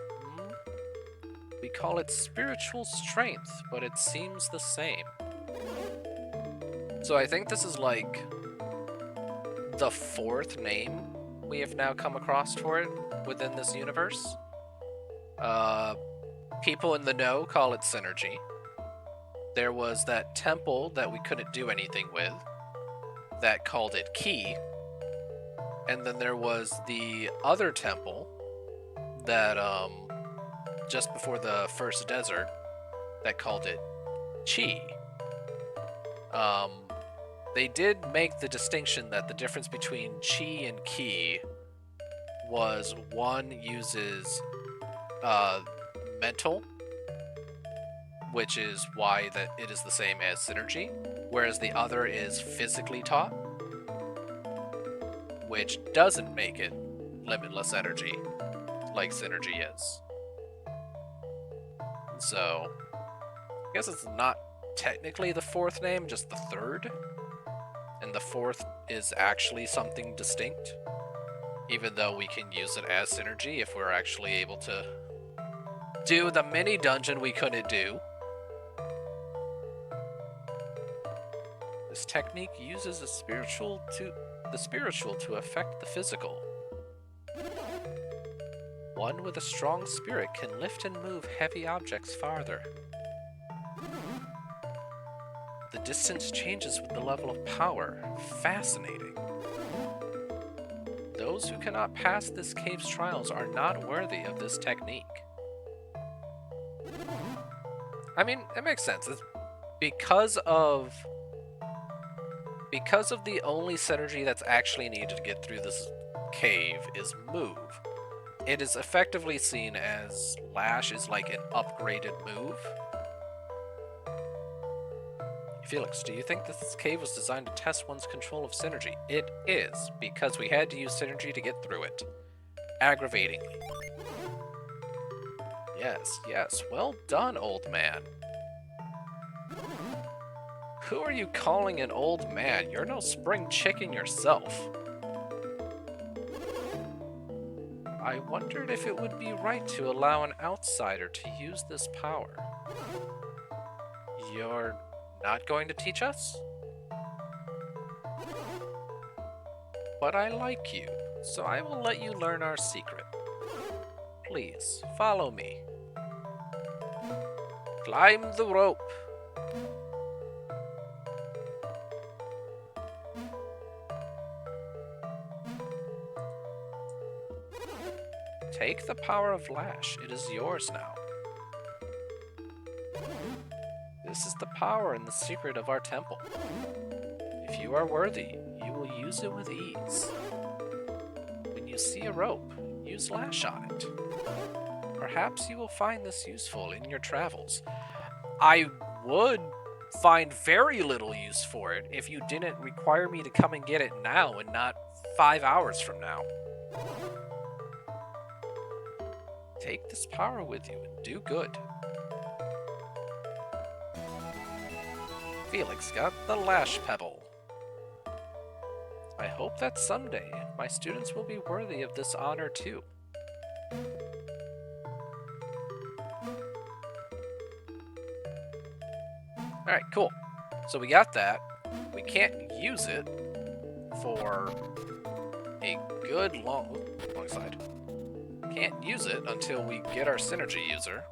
We call it spiritual strength, but it seems the same. So I think this is like the 4th name we have now come across for it within this universe. People in the know call it Synergy. There was that temple that we couldn't do anything with that called it Key. And then there was the other temple that, just before the first desert, that called it Chi. They did make the distinction that the difference between Chi and Ki was one uses mental, which is why that it is the same as Synergy, whereas the other is physically taught, which doesn't make it limitless energy like Synergy is. So, I guess it's not technically the fourth name, just the third. And the fourth is actually something distinct. Even though we can use it as synergy if we're actually able to do the mini dungeon we couldn't do. This technique uses the spiritual to affect the physical. One with a strong spirit can lift and move heavy objects farther. The distance changes with the level of power. Fascinating. Those who cannot pass this cave's trials are not worthy of this technique. I mean, it makes sense. It's because of the only synergy that's actually needed to get through this cave is move. It is effectively seen as Lash is like an upgraded move. Felix, do you think this cave was designed to test one's control of synergy? It is, because we had to use synergy to get through it. Aggravatingly. Yes, yes, well done, old man. Who are you calling an old man? You're no spring chicken yourself. I wondered if it would be right to allow an outsider to use this power. You're not going to teach us? But I like you, so I will let you learn our secret. Please, follow me. Climb the rope. Take the power of Lash. It is yours now. This is the power and the secret of our temple. If you are worthy, you will use it with ease. When you see a rope, use Lash on it. Perhaps you will find this useful in your travels. I would find very little use for it if you didn't require me to come and get it now and not 5 hours from now. Take this power with you and do good. Felix got the Lash Pebble. I hope that someday my students will be worthy of this honor too. Alright, cool. So we got that. We can't use it for a good long side. Can't use it until we get our synergy user.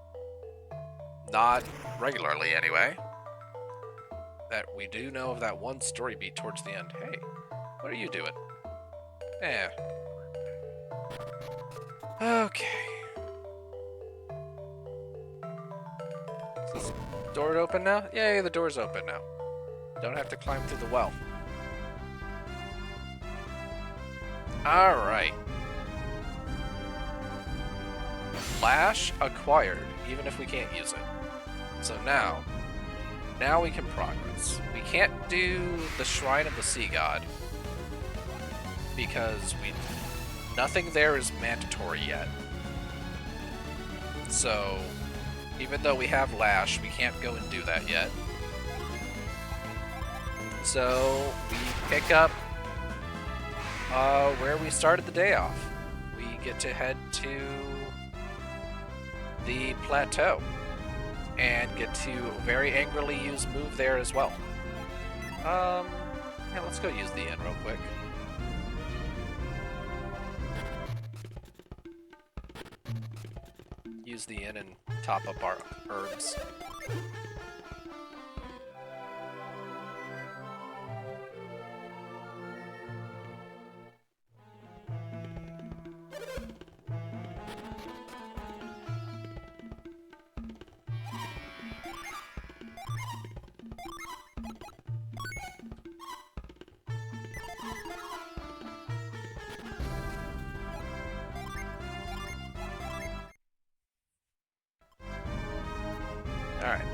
Not regularly, anyway. That we do know of that one story beat towards the end. Hey, what are you doing? Eh. Okay. Is this door open now? Yay, the door's open now. Don't have to climb through the well. Alright. Lash acquired, even if we can't use it. So now we can progress. We can't do the Shrine of the Sea God because nothing there is mandatory yet. So even though we have Lash, we can't go and do that yet. So we pick up where we started the day off. We get to head to the plateau and get to very angrily use move there as well. Yeah, let's go use the inn real quick. Use the inn and top up our herbs. Alright.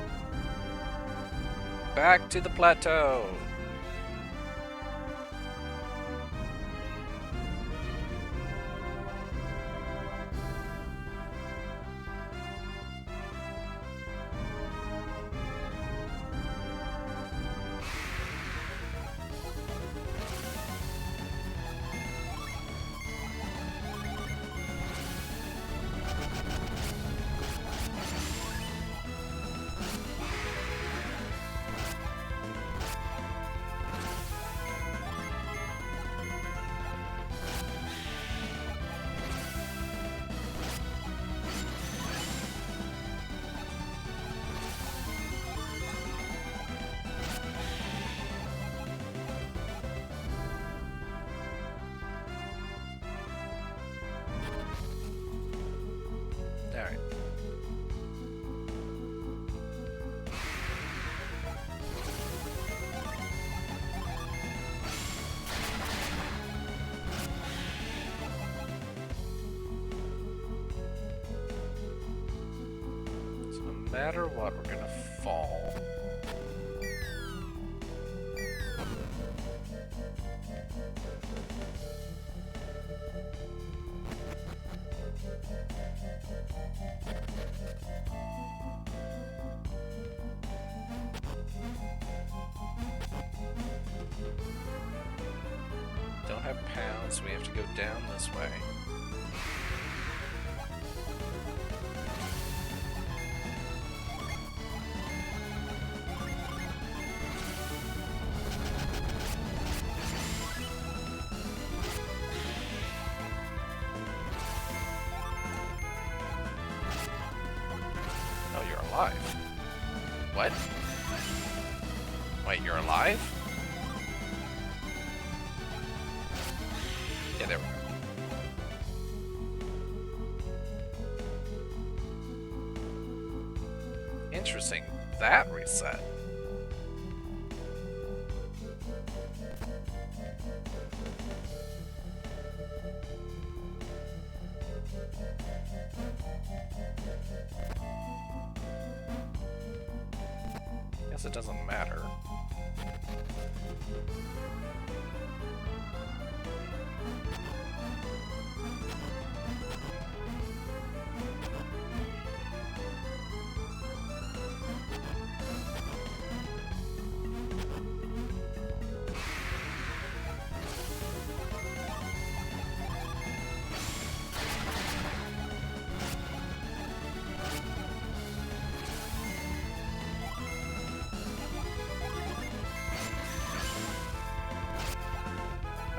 Back to the plateau. matter what, we're gonna fall. Don't have pounds, we have to go down this way. Oh, you're alive. What? Wait, you're alive? Yeah, there we go. Interesting. That reset. Guess it doesn't matter.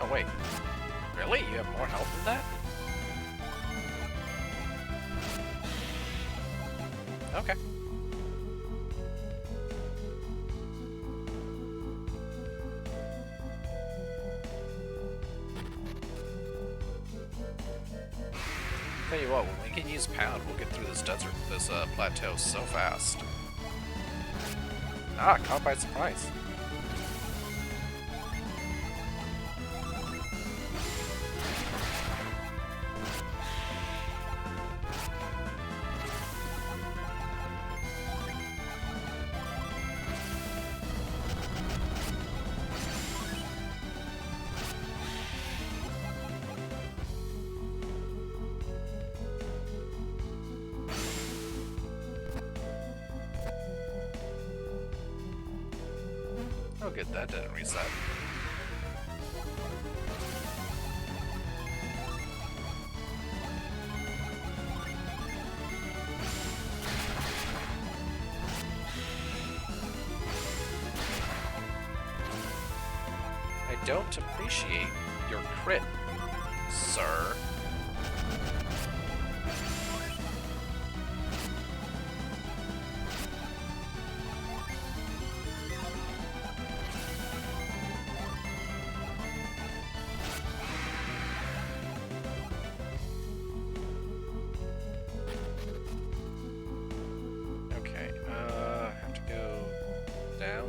Oh wait, really? You have more health than that? Okay. Tell you what, when we can use pound, we'll get through this desert, this plateau so fast. Ah, caught by surprise. Oh good, that didn't reset. I don't appreciate your crit, sir.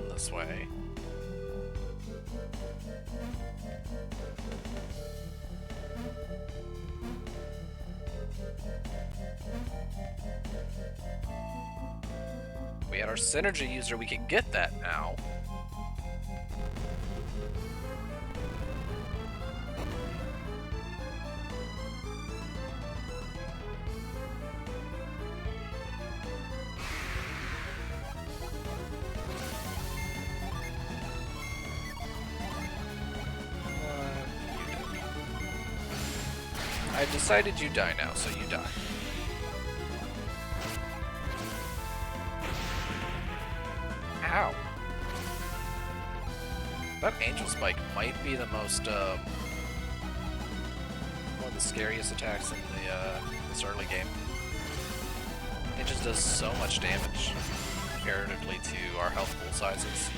This way. We had our synergy user, we can get that now. I've decided you die now, so you die. Ow. That angel spike might be the most, one of the scariest attacks in the this early game. It just does so much damage comparatively to our health pool sizes.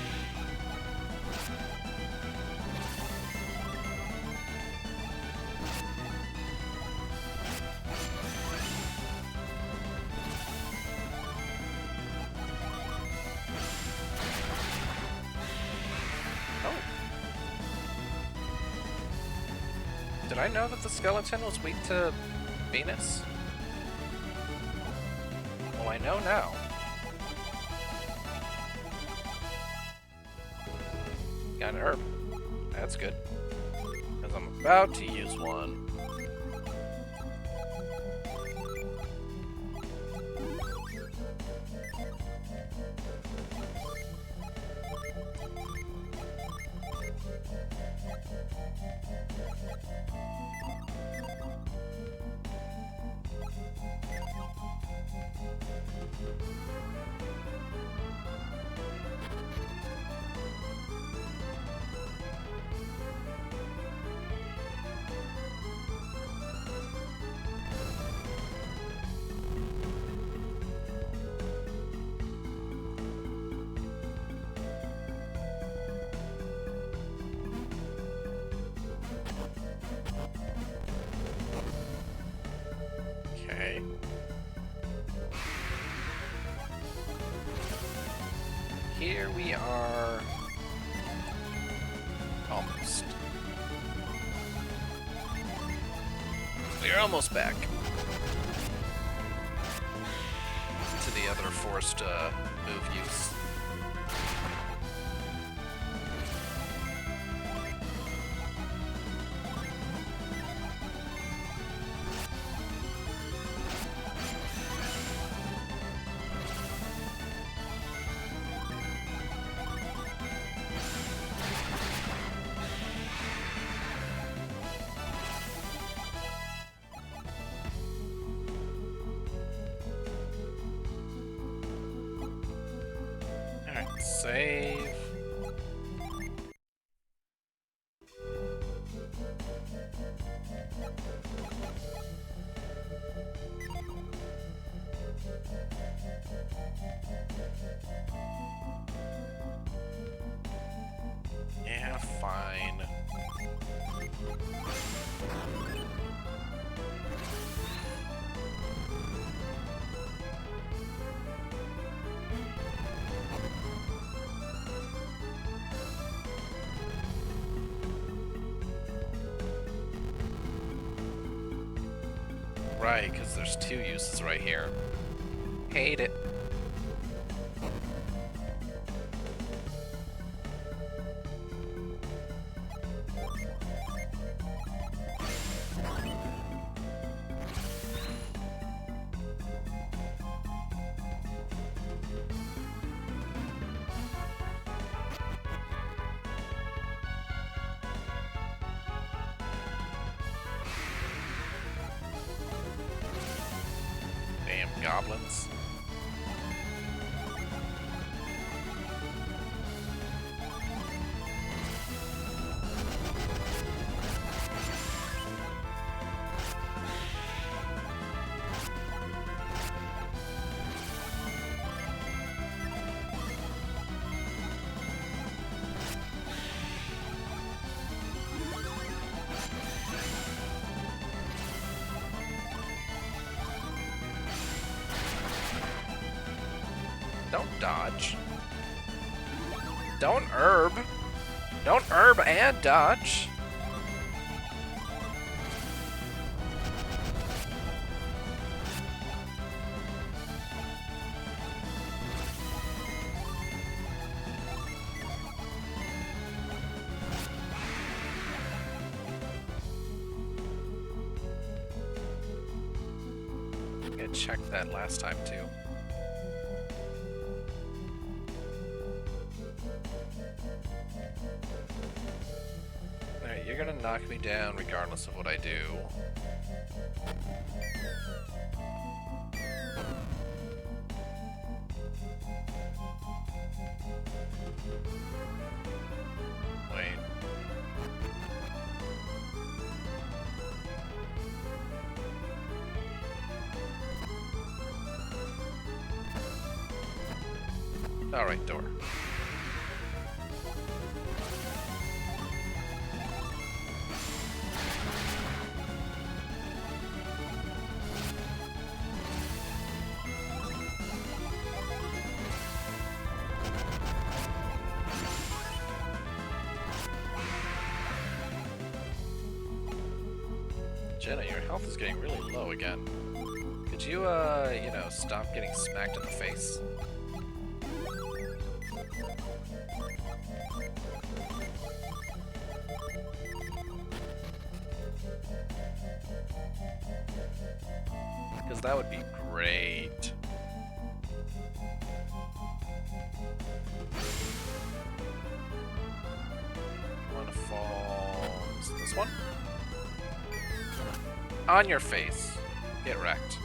Did I know that the skeleton was weak to Venus? Well, I know now. Got an herb. That's good. Because I'm about to use one. Okay. Here we are. Almost. We're almost back to the other forced move use. Alright, save. Yeah, fine. Right, because there's two uses right here. Hate it. Damn goblins. Don't dodge. Don't herb. Don't herb and dodge. I checked that last time too. Alright, you're gonna knock me down regardless of what I do. Wait. Alright, door. Jenna, your health is getting really low again. Could you, you know, stop getting smacked in the face? Because that would be great. Waterfalls. This one? On your face. Get wrecked.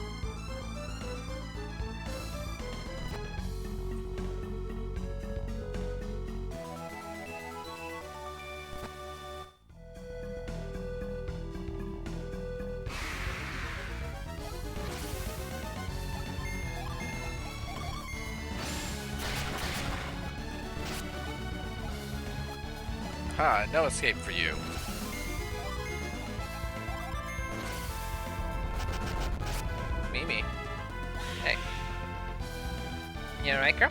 Ha, no escape for you. Mimi. Hey. You alright, girl?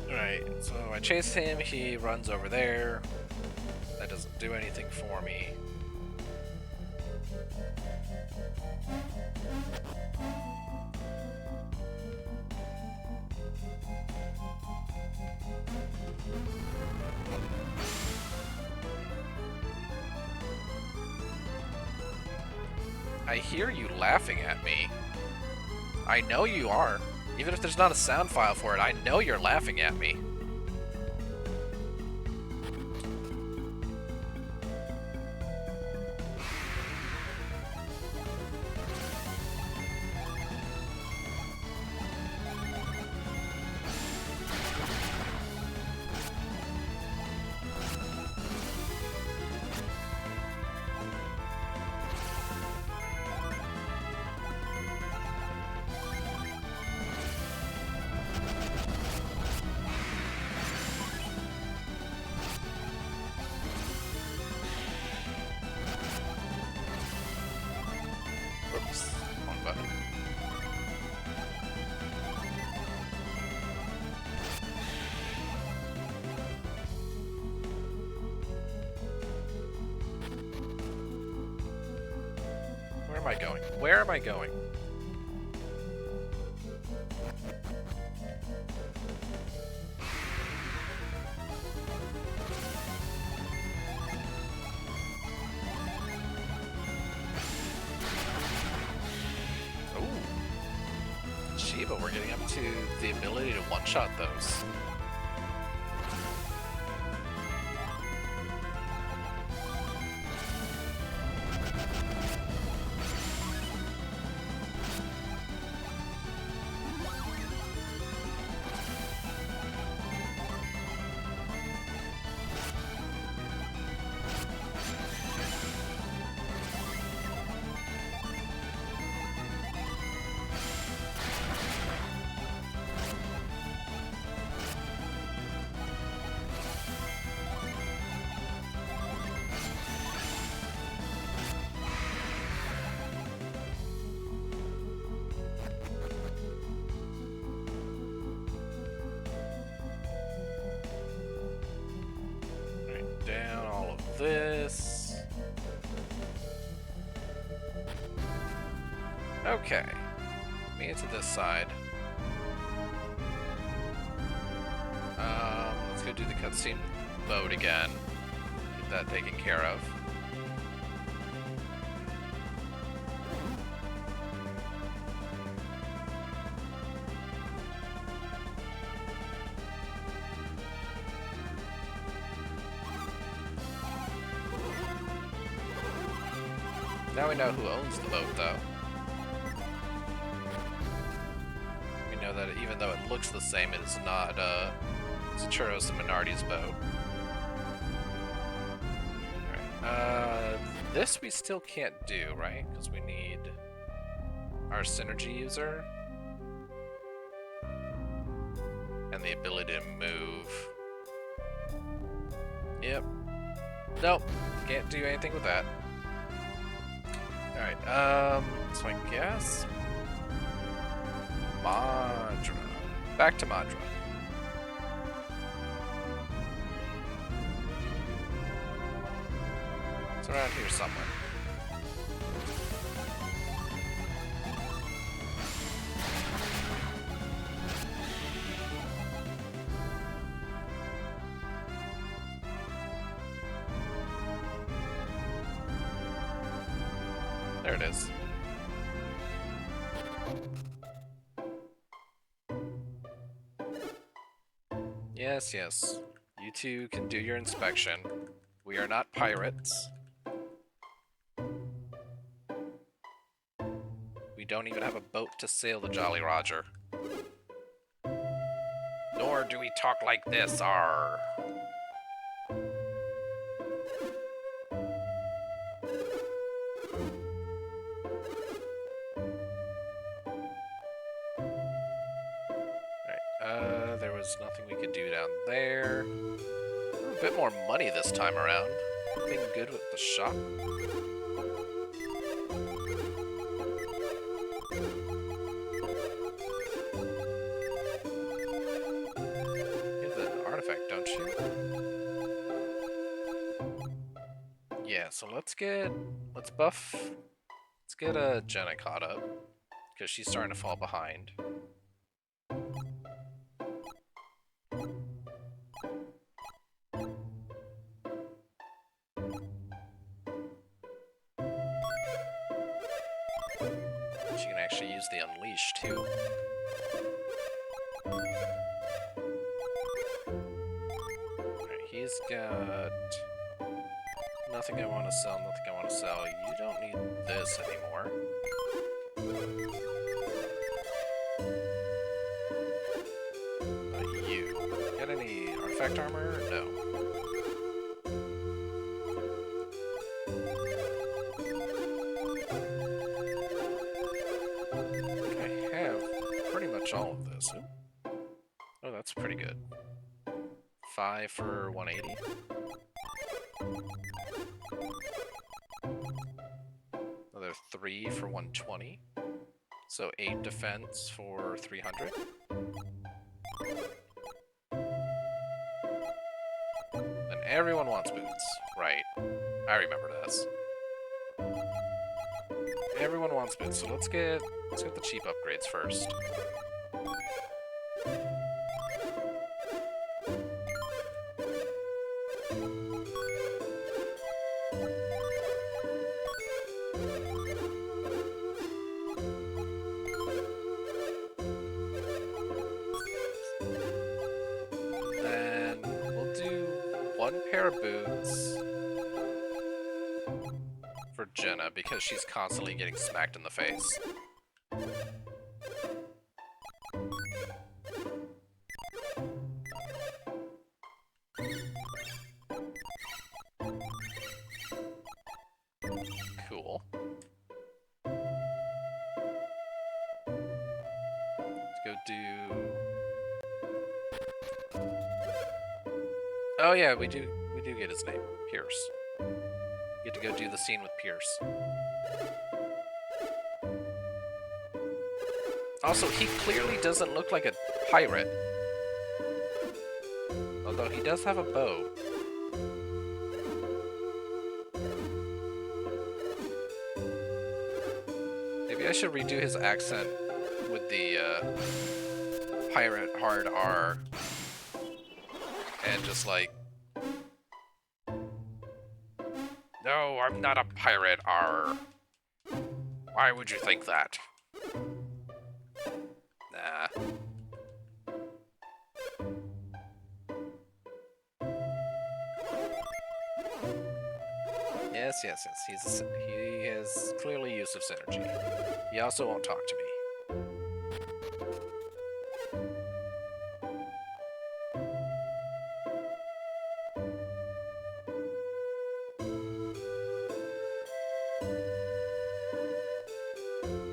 Alright, so I chase him, he runs over there. That doesn't do anything for me. I hear you laughing at me. I know you are. Even if there's not a sound file for it, I know you're laughing at me. Oops, wrong button. Where am I going? Where am I going? But we're getting up to the ability to one-shot those. Down all of this. Okay. Me into this side. Let's go do the cutscene mode again. Get that taken care of. Now we know who owns the boat, though. We know that even though it looks the same, it is not, Churros and Minardi's boat. Alright, this we still can't do, right? Because we need our synergy user. And the ability to move. Yep. Nope, can't do anything with that. Alright, so I guess Madra. Back to Madra. It's around here somewhere. There it is. Yes, yes. You two can do your inspection. We are not pirates. We don't even have a boat to sail the Jolly Roger. Nor do we talk like this, Arr. Alright, there was nothing we could do down there. A bit more money this time around. Anything good with the shop? You have the artifact, don't you? Yeah, so let's get Jenna caught up, because she's starting to fall behind. She can actually use the Unleash, too. Alright, he's got nothing I want to sell, nothing I want to sell. You don't need this anymore. You. Got any artifact armor? No. I have pretty much all of this. Oh, that's pretty good. 5 for 180. Another 3 for 120. So 8 defense for 300. And everyone wants boots. Right. I remember this. Everyone wants boots, so let's get the cheap upgrades first. Then we'll do 1 pair of boots for Jenna because she's constantly getting smacked in the face. Cool. Let's go do... Oh yeah, we do get his name. Pierce. Get to go do the scene with Pierce. Also, he clearly doesn't look like a pirate. Although he does have a bow. Maybe I should redo his accent with the pirate hard R. And just like... No, I'm not a pirate, R. Why would you think that? Nah. Yes. He has clearly use of synergy. He also won't talk to me.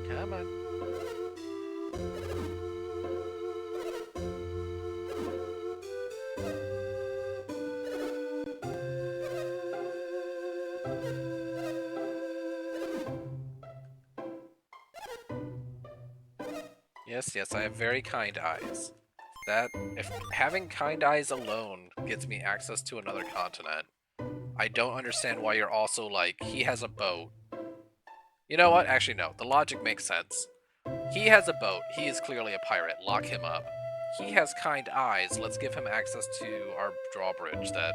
Come on. Yes, I have very kind eyes. If having kind eyes alone gets me access to another continent, I don't understand why you're also like, he has a boat. You know what? Actually, no. The logic makes sense. He has a boat. He is clearly a pirate. Lock him up. He has kind eyes. Let's give him access to our drawbridge that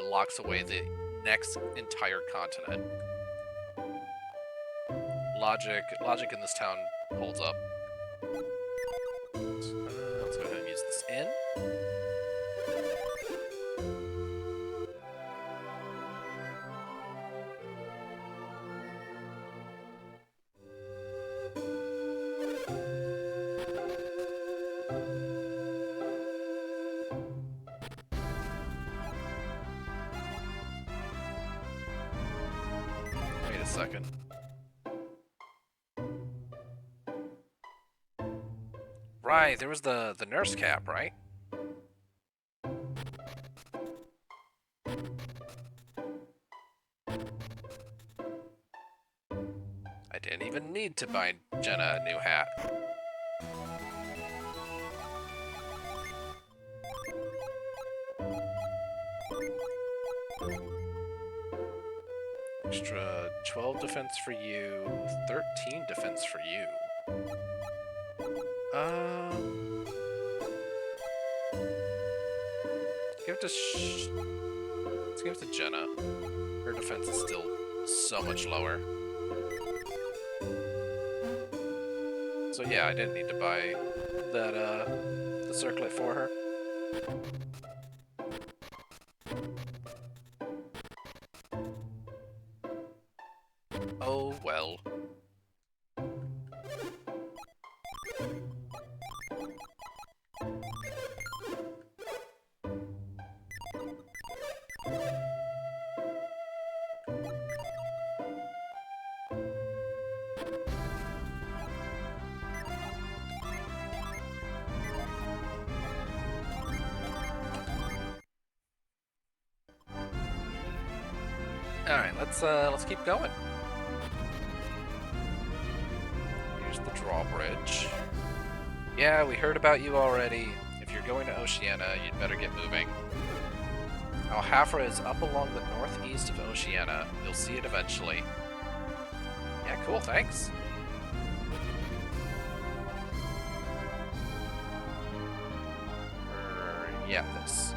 locks away the next entire continent. Logic in this town holds up. Let's go ahead and use this inn. Wait a second. Right, there was the nurse cap, right? I didn't even need to buy Jenna a new hat. Extra 12 defense for you, 13 defense for you. Let's give it to Jenna. Her defense is still so much lower. So yeah, I didn't need to buy that, the circlet for her. Oh well. Alright, let's keep going. Here's the drawbridge. Yeah, we heard about you already. If you're going to Oceania, you'd better get moving. Alhafra is up along the northeast of Oceania. You'll see it eventually. Yeah, cool, thanks. Yeah, this.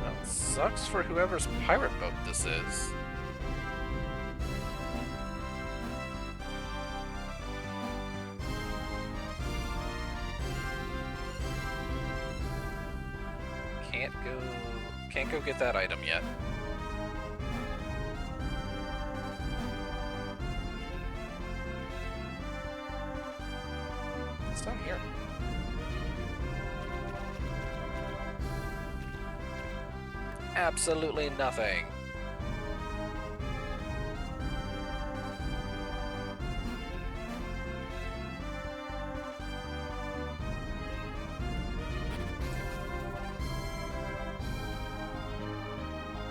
Well, sucks for whoever's pirate boat this is. Can't go get that item yet. It's down here. Absolutely nothing.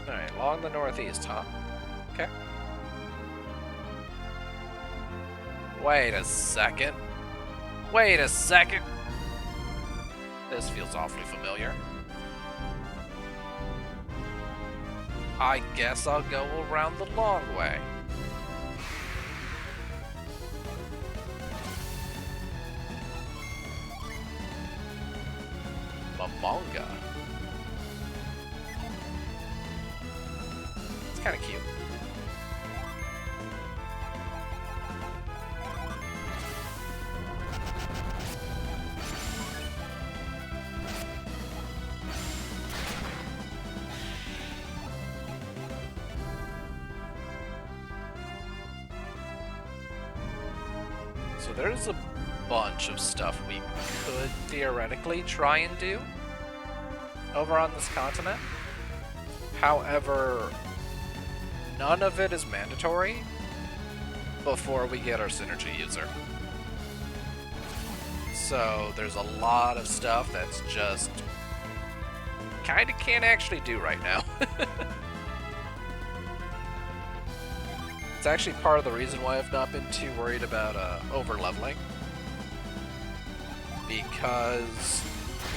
Alright, along the northeast, huh? Okay. Wait a second. Wait a second! This feels awfully familiar. I guess I'll go around the long way. Momonga. It's kind of cute. So there's a bunch of stuff we could theoretically try and do over on this continent. However, none of it is mandatory before we get our synergy user. So there's a lot of stuff that's just kind of can't actually do right now. It's actually part of the reason why I've not been too worried about over-leveling. Because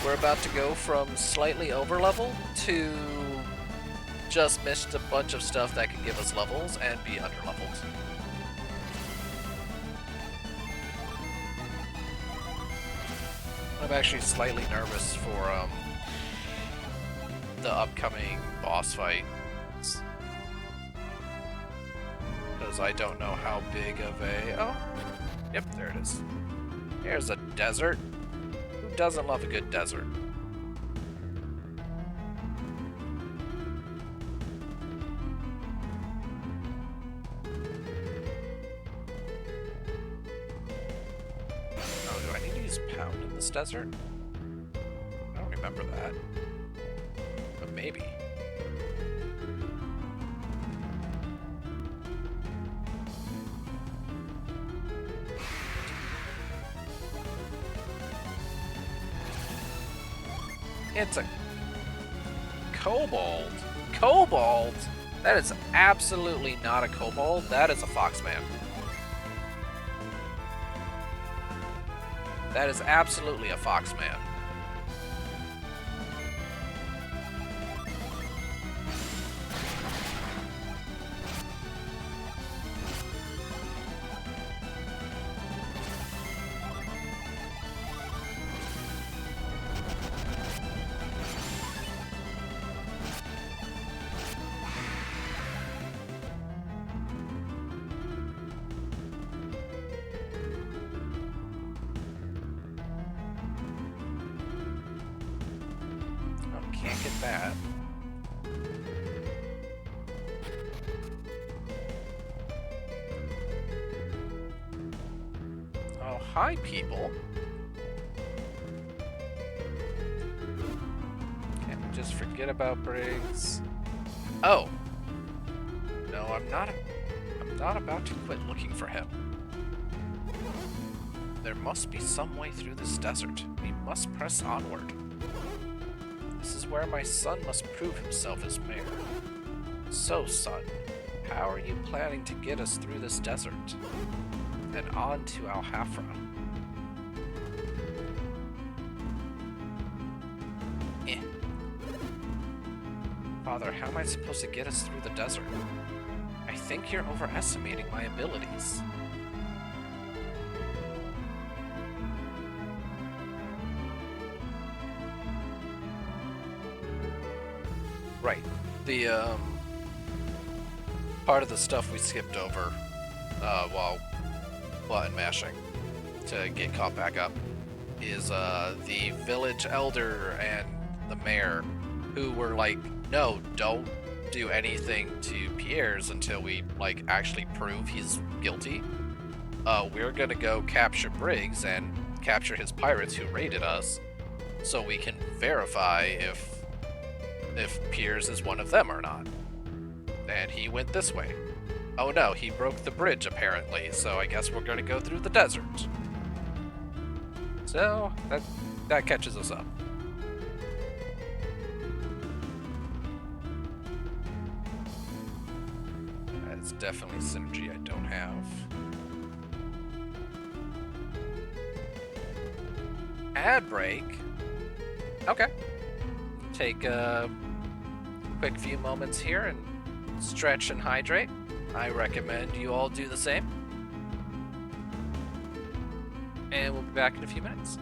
we're about to go from slightly over-leveled to just missed a bunch of stuff that can give us levels and be under-leveled. I'm actually slightly nervous for the upcoming boss fight. Because I don't know how big of a... Oh, yep, there it is. Here's a desert. Who doesn't love a good desert? Oh, do I need to use pound in this desert? I don't remember that. But maybe. It's a kobold. Kobold? That is absolutely not a kobold. That is a foxman. That is absolutely a foxman. Can't get that. Oh, hi, people. Can't we just forget about Briggs? Oh. No, I'm not about to quit looking for him. There must be some way through this desert. We must press onward. This is where my son must prove himself as mayor. So, son, how are you planning to get us through this desert and on to Al-Hafra? Father, how am I supposed to get us through the desert? I think you're overestimating my abilities. Right. The, part of the stuff we skipped over, while button mashing to get caught back up is, the village elder and the mayor who were like, no, don't do anything to Pierre's until we, like, actually prove he's guilty. We're gonna go capture Briggs and capture his pirates who raided us so we can verify if Piers is one of them or not. And he went this way. Oh no, he broke the bridge apparently, so I guess we're gonna go through the desert. So, that catches us up. That's definitely synergy I don't have. Ad break? Okay. Take a quick few moments here and stretch and hydrate. I recommend you all do the same. And we'll be back in a few minutes.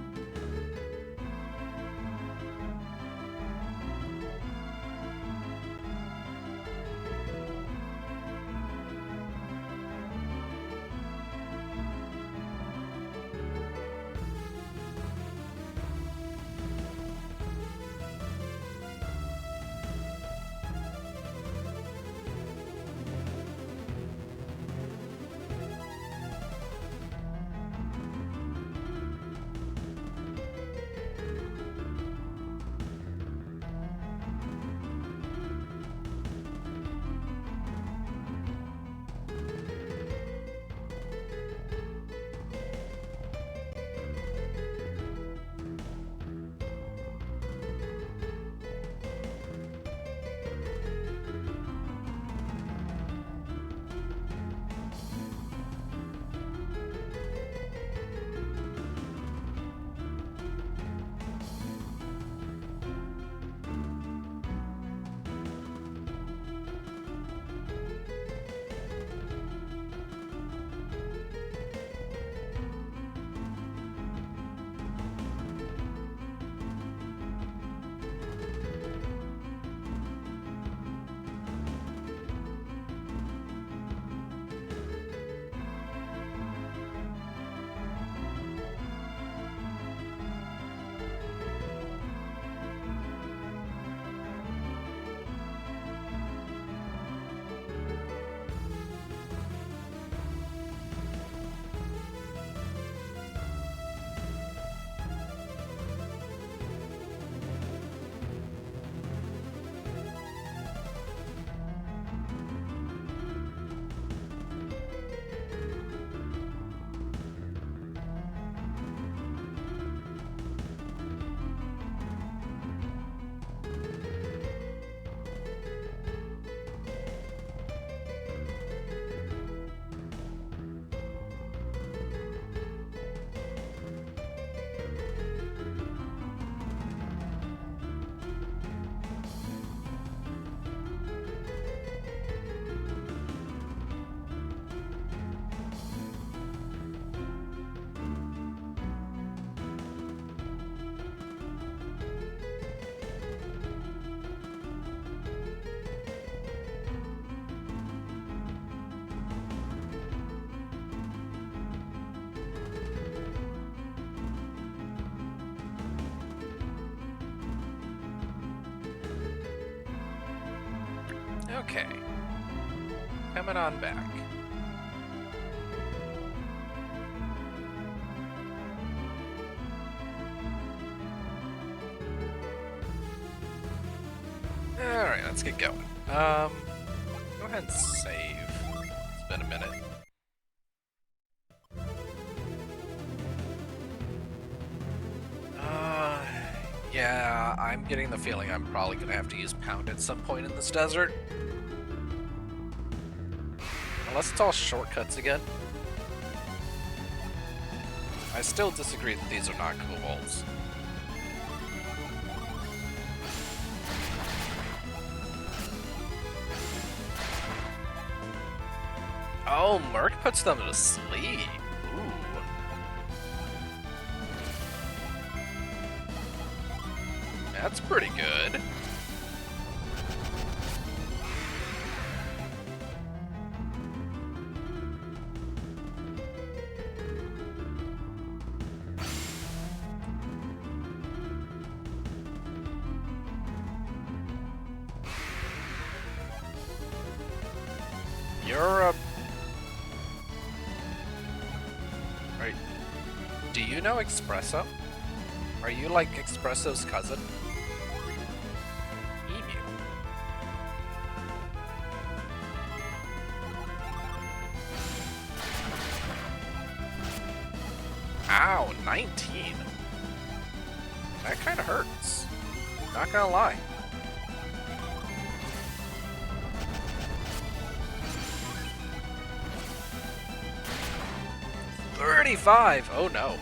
Okay. Coming on back. Alright, let's get going. Go ahead and save. It's been a minute. Yeah, I'm getting the feeling I'm probably gonna have to use Pound at some point in this desert. Unless it's all shortcuts again. I still disagree that these are not kobolds. Oh, Merc puts them to sleep. Ooh. That's pretty good. You're a... Right. Do you know Espresso? Are you like Espresso's cousin? Emu. Ow, 19. That kind of hurts. Not gonna lie. $35! Oh no.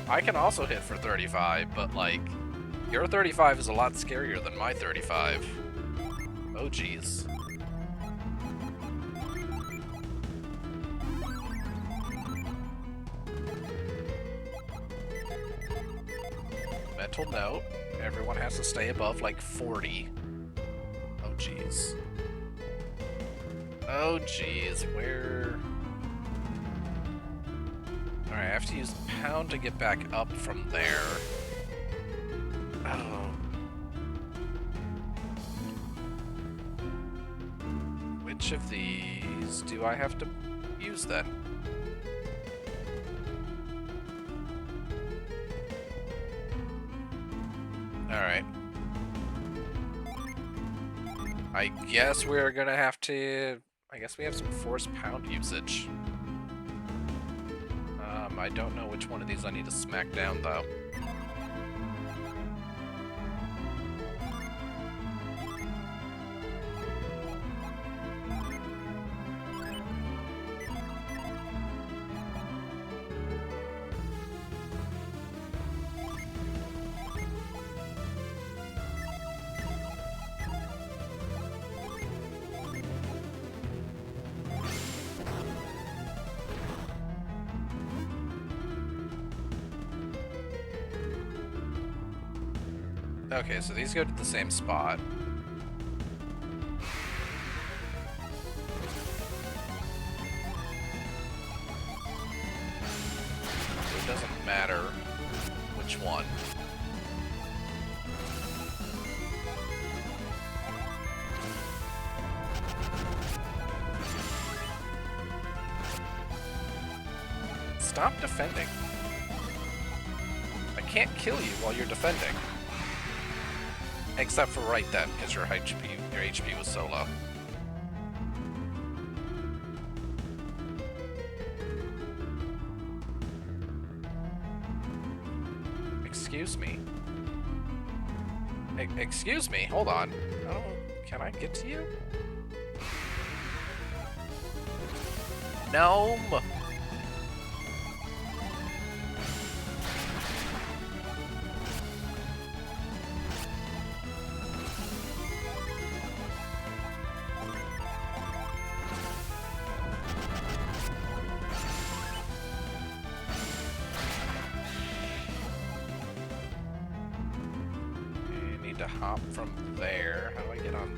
I can also hit for 35, but like, your 35 is a lot scarier than my 35. Oh geez. Mental note, everyone has to stay above like 40. Oh geez. Oh geez, where... Alright, I have to use Pound to get back up from there. Oh. Which of these do I have to use then? Alright. I guess we're gonna have to... I guess we have some forced Pound usage. I don't know which one of these I need to smack down, though. Okay, so these go to the same spot. So it doesn't matter which one. Stop defending. I can't kill you while you're defending. Except for right then, because your HP was so low. Excuse me. Excuse me, hold on. Oh, can I get to you? Gnome! To hop from there. How do I get on?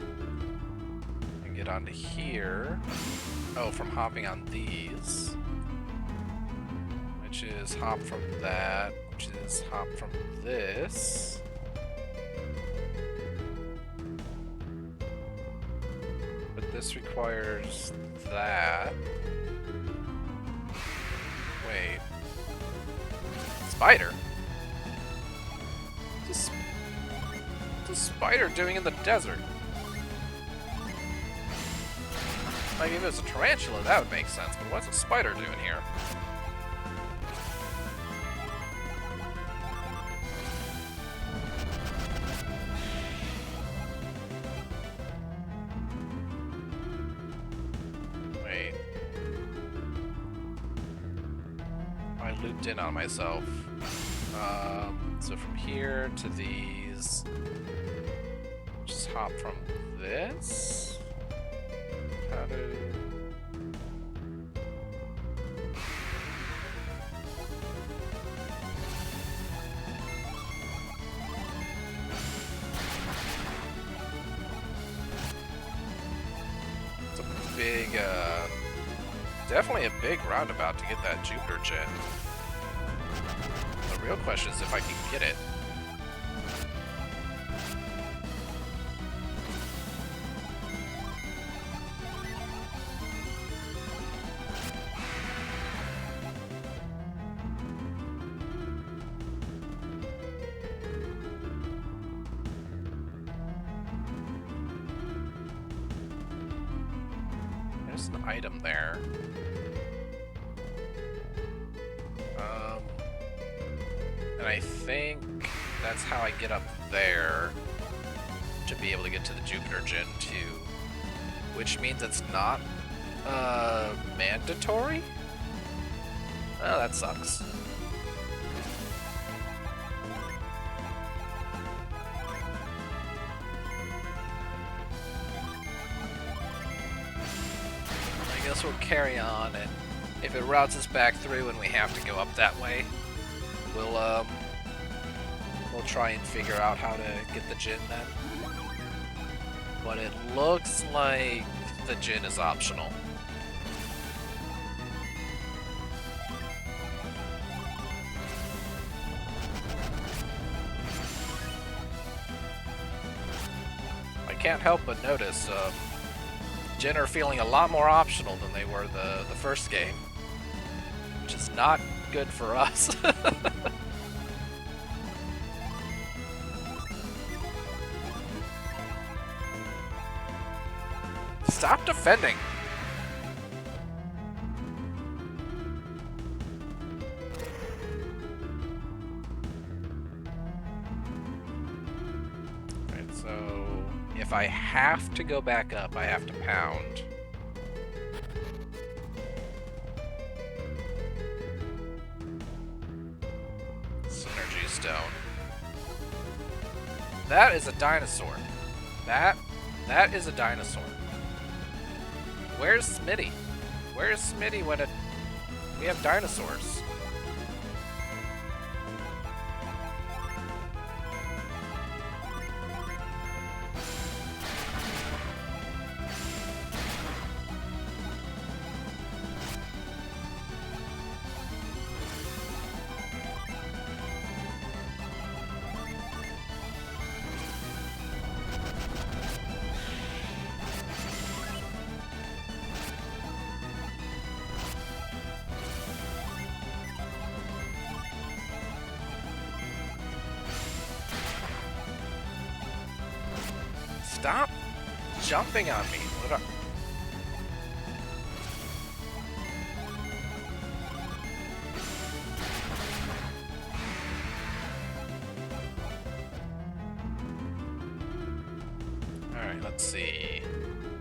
I get onto here. Oh, from hopping on these. Which is hop from that. Which is hop from this. this requires that. Wait. Spider? What's a spider doing in the desert? Like, if it was a tarantula, that would make sense, but what's a spider doing here? Wait. I looped in on myself. So from here to these, just hop from this? How do... It's a big, definitely a big roundabout to get that Jupiter jet. The real question is if I can get it. There's an item there. And I think that's how I get up there to be able to get to the Jupiter Gen 2. Which means it's not mandatory? Oh, that sucks. I guess we'll carry on, and if it routes us back through and we have to go up that way, we'll try and figure out how to get the Jin then. But it looks like the Jin is optional. I can't help but notice Jin are feeling a lot more optional than they were the first game, which is not good for us. Stop defending! Alright, so if I have to go back up, I have to pound. Synergy Stone. That is a dinosaur. That is a dinosaur. Where's Smitty? Where's Smitty when we have dinosaurs? Stop jumping on me. Alright, let's see.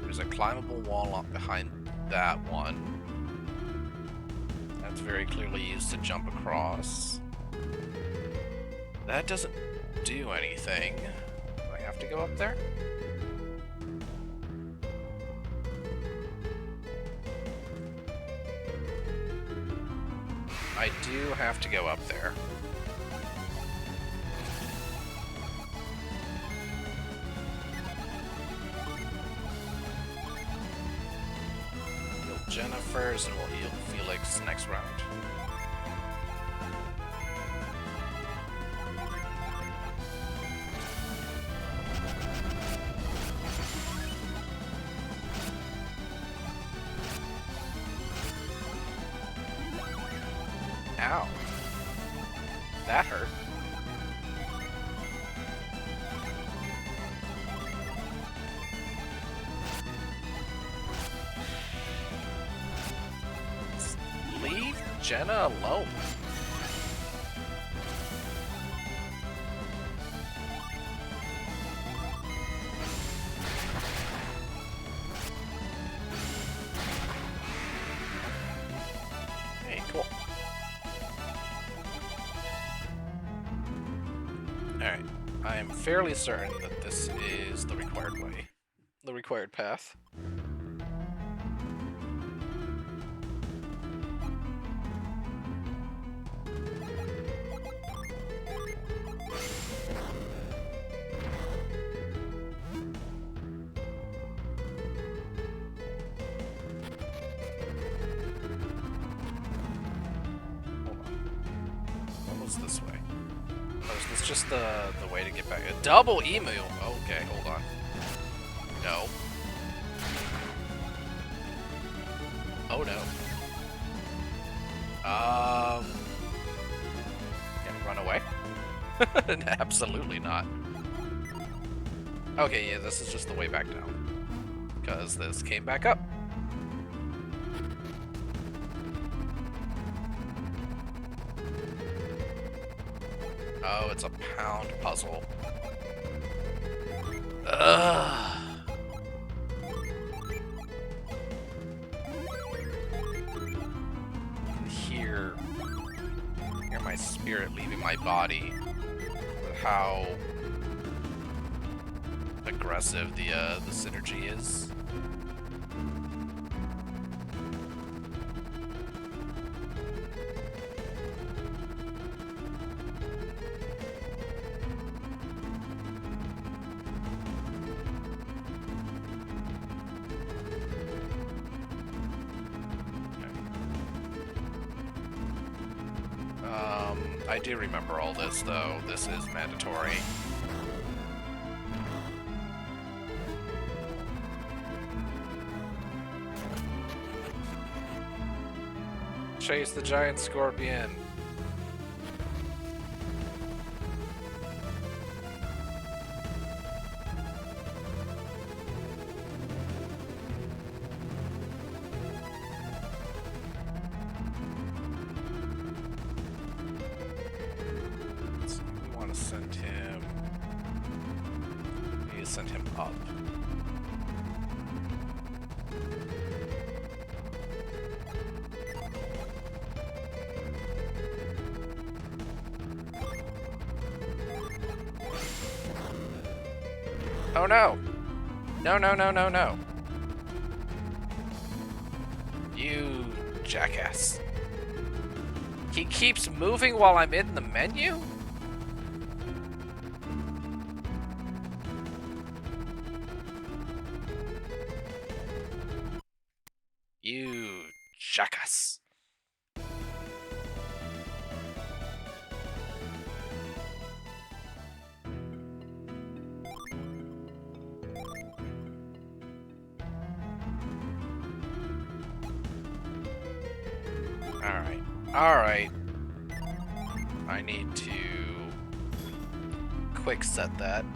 There's a climbable wall up behind that one. That's very clearly used to jump across. That doesn't do anything. Do I have to go up there? I do have to go up there. Heal Jenna first, and we'll heal Felix next round. That hurt. Leave Jenna alone. Hey, cool. Alright. I am fairly certain that this is the required way. The required path. This way. Or is this just the way to get back? A double emu! Okay, hold on. No. Oh no. Can I run away? Absolutely not. Okay, yeah, this is just the way back down. Because this came back up. Oh, it's a pound puzzle. Ugh. You can hear my spirit leaving my body. With how aggressive the synergy is. I do remember all this, though. This is mandatory. Chase the giant scorpion. Send him up. Oh no! No, no, no, no, no. You jackass. He keeps moving while I'm in the menu? You jackass. Alright. Alright. I need to quick set that.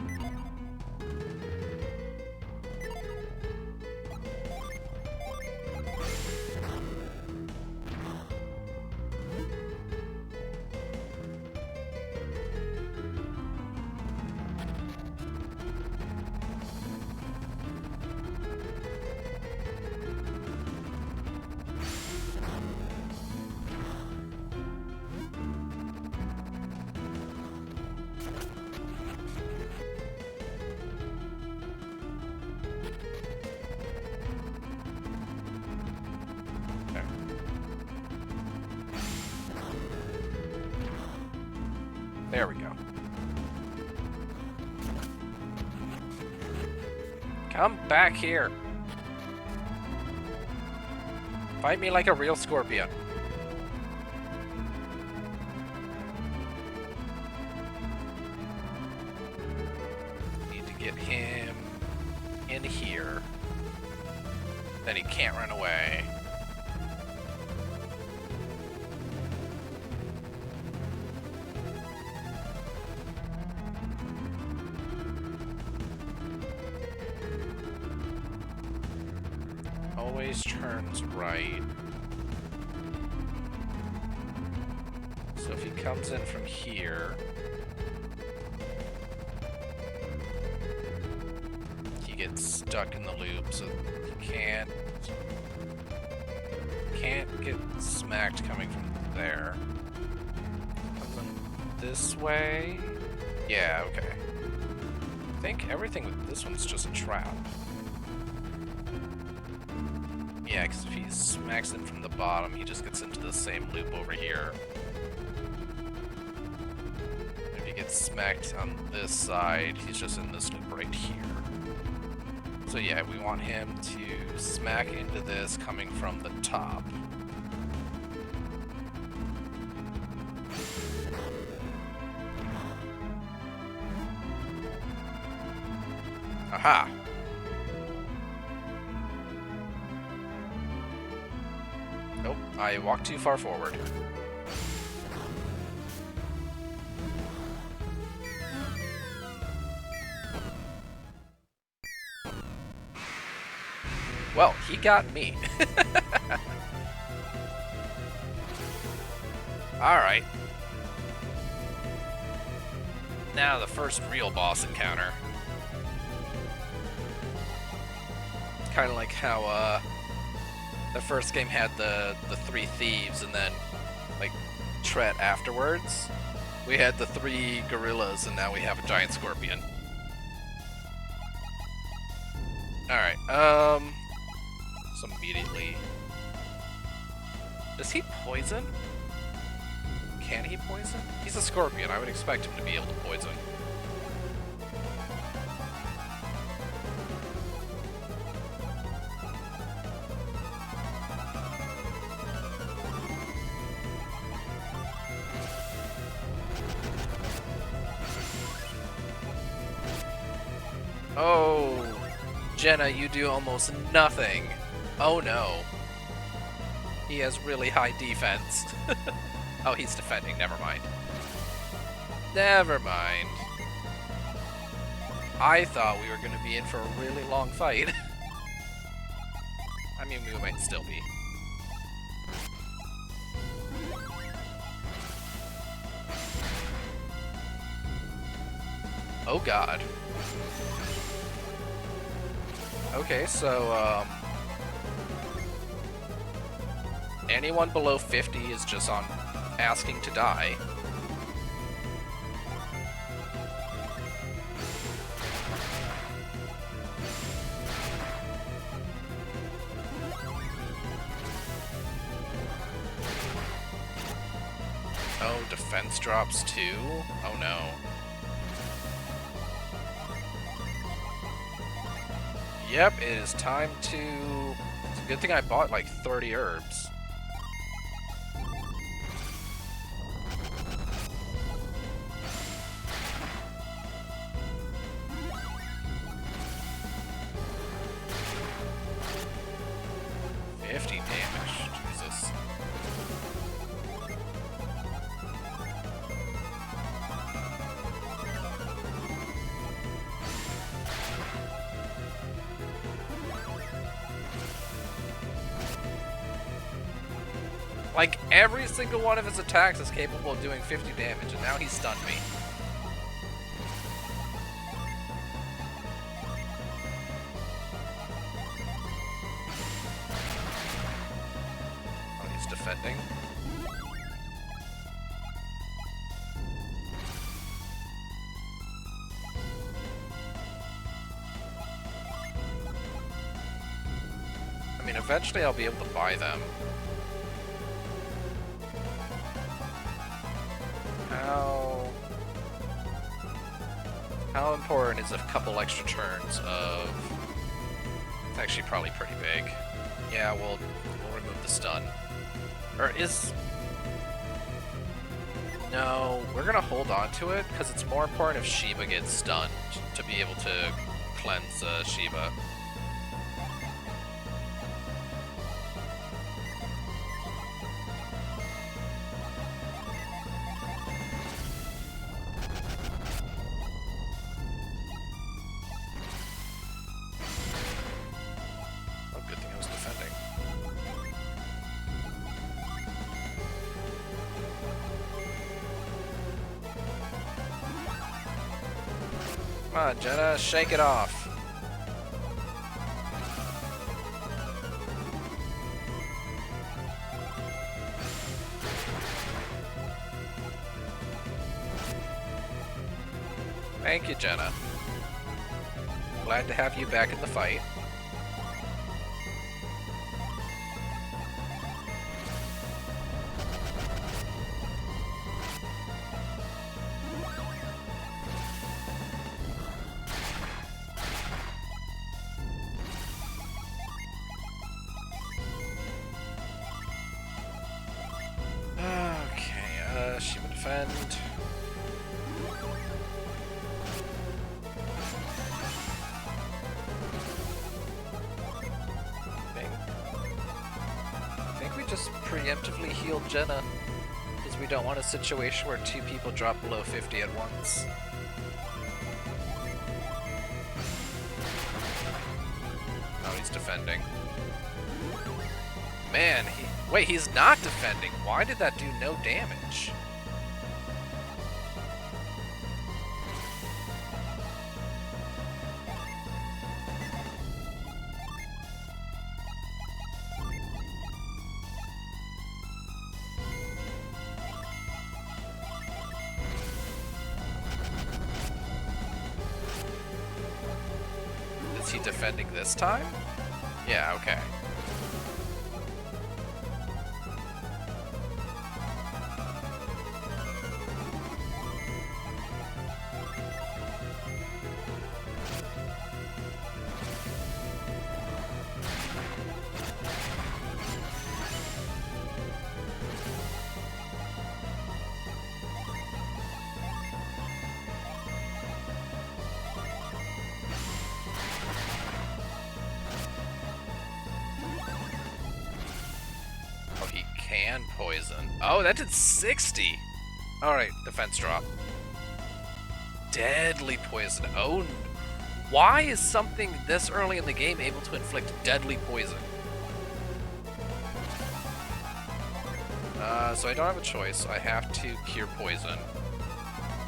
There we go. Come back here. Fight me like a real scorpion. Need to get him in here. Then he can't run away. always turns right. So if he comes in from here, he gets stuck in the loop, so he can't get smacked coming from there. Comes in this way. Yeah, okay. I think everything with this one's just a trap. Yeah, because if he smacks in from the bottom, he just gets into the same loop over here. If he gets smacked on this side, he's just in this loop right here. So yeah, we want him to smack into this coming from the top. Aha! Nope, I walked too far forward. Well, he got me. Alright. Now the first real boss encounter. Kind of like how the first game had the three thieves and then like Tret afterwards. We had the three gorillas and now we have a giant scorpion. Alright, so immediately... Does he poison? Can he poison? He's a scorpion, I would expect him to be able to poison. Oh, Jenna, you do almost nothing. Oh no. He has really high defense. Oh, he's defending, never mind. Never mind. I thought we were going to be in for a really long fight. I mean, we might still be. Oh god. Okay, so, anyone below 50 is just on asking to die. Oh, defense drops too? Oh no. Yep, it is time to... It's a good thing I bought like 30 herbs. Like, every single one of his attacks is capable of doing 50 damage, and now he stunned me. Oh, he's defending. I mean, eventually I'll be able to buy them. How important is a couple extra turns of... It's actually probably pretty big. Yeah, we'll remove the stun. Or is... No, we're gonna hold on to it, because it's more important if Shiva gets stunned to be able to cleanse Shiva. Good thing I was defending. Come on, Jenna, shake it off. Thank you, Jenna. Glad to have you back in the fight. Okay, she would defend. I think we just preemptively healed Jenna, because we don't want a situation where two people drop below 50 at once. Oh, he's defending. Man, wait, he's not defending. Why did that do no damage? Is he defending this time? Yeah, okay. Can poison. Oh, that did 60. Alright, defense drop. Deadly poison. Oh, why is something this early in the game able to inflict deadly poison? So I don't have a choice. I have to cure poison,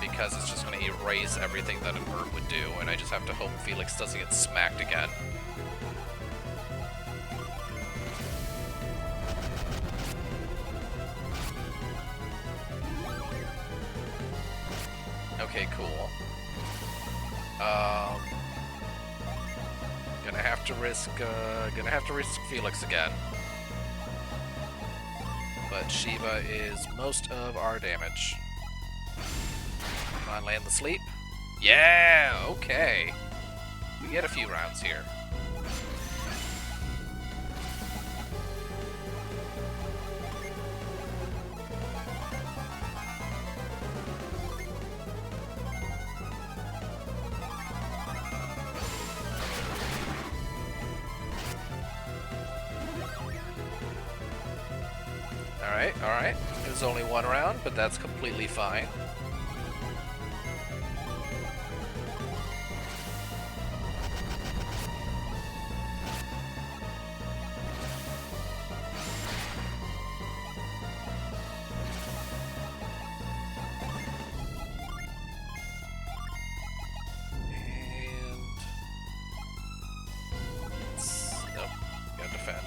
because it's just going to erase everything that an herb would do, and I just have to hope Felix doesn't get smacked again. Okay, cool. Gonna have to risk Felix again. But Shiva is most of our damage. Come on, land the sleep. Yeah, okay. We get a few rounds here. Alright. There's only one round, but that's completely fine. Nope, gotta defend.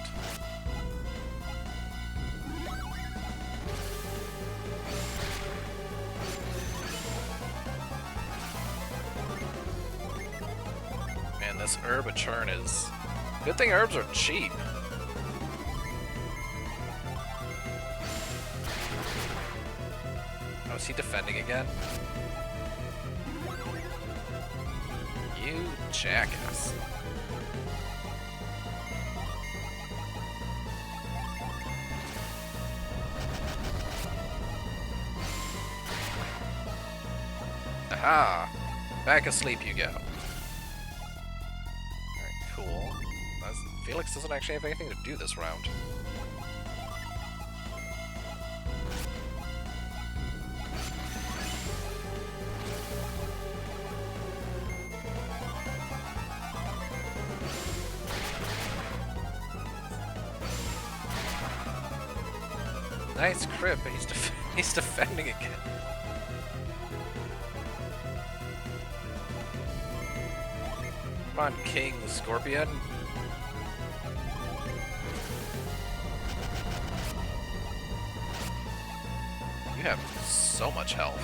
This herb of churn is... Good thing herbs are cheap. Oh, is he defending again? You jackass. Aha! Back asleep you go. Cool. Felix doesn't actually have anything to do this round. Nice crit, but he's defending again. Come on, King Scorpion. You have so much health.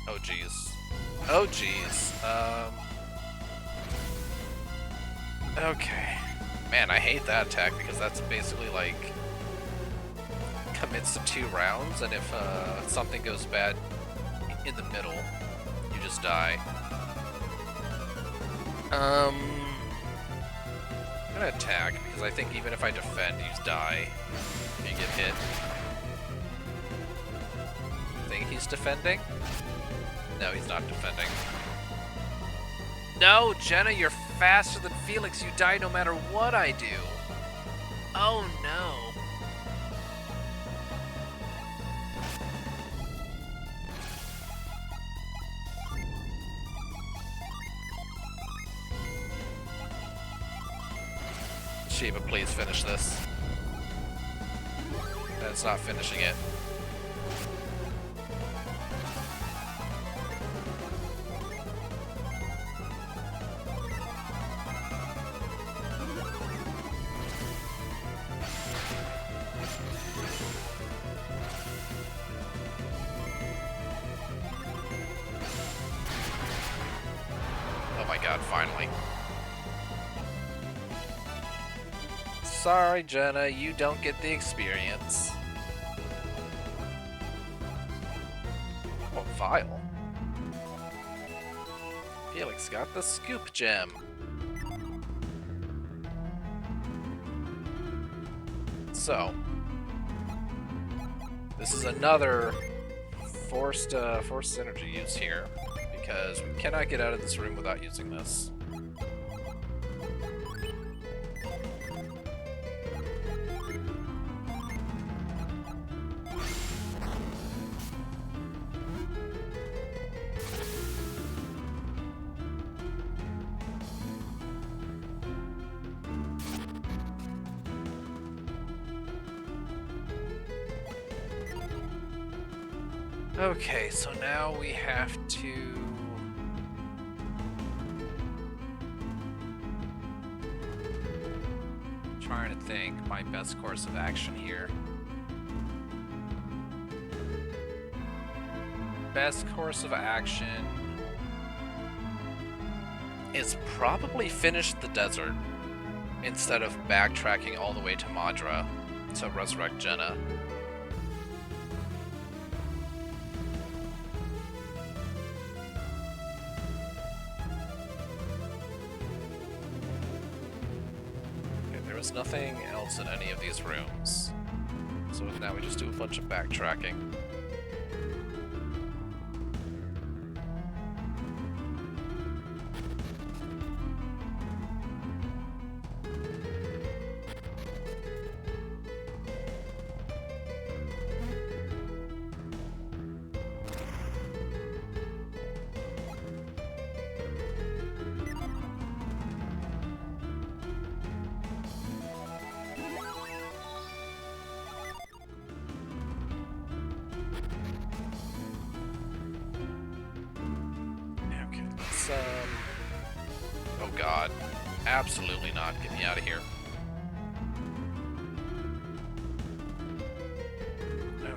Oh jeez. Oh jeez. Okay. Man, I hate that attack because that's basically like commits to 2 rounds, and if something goes bad in the middle, you just die. I'm gonna attack because I think even if I defend, you die. You get hit. I think he's defending? No, he's not defending. No, Jenna, you're faster than Felix. You die no matter what I do. Oh no. Shiva, please finish this. That's not finishing it. Oh my god, finally. Sorry, Jenna, you don't get the experience. Oh, vial. Felix got the scoop gem. So, this is another forced energy use here, because we cannot get out of this room without using this. Okay, so now we have to... Trying to think my best course of action here. Best course of action is probably finish the desert instead of backtracking all the way to Madra to resurrect Jenna. There's nothing else in any of these rooms, so now we just do a bunch of backtracking. Oh god. Absolutely not. Get me out of here.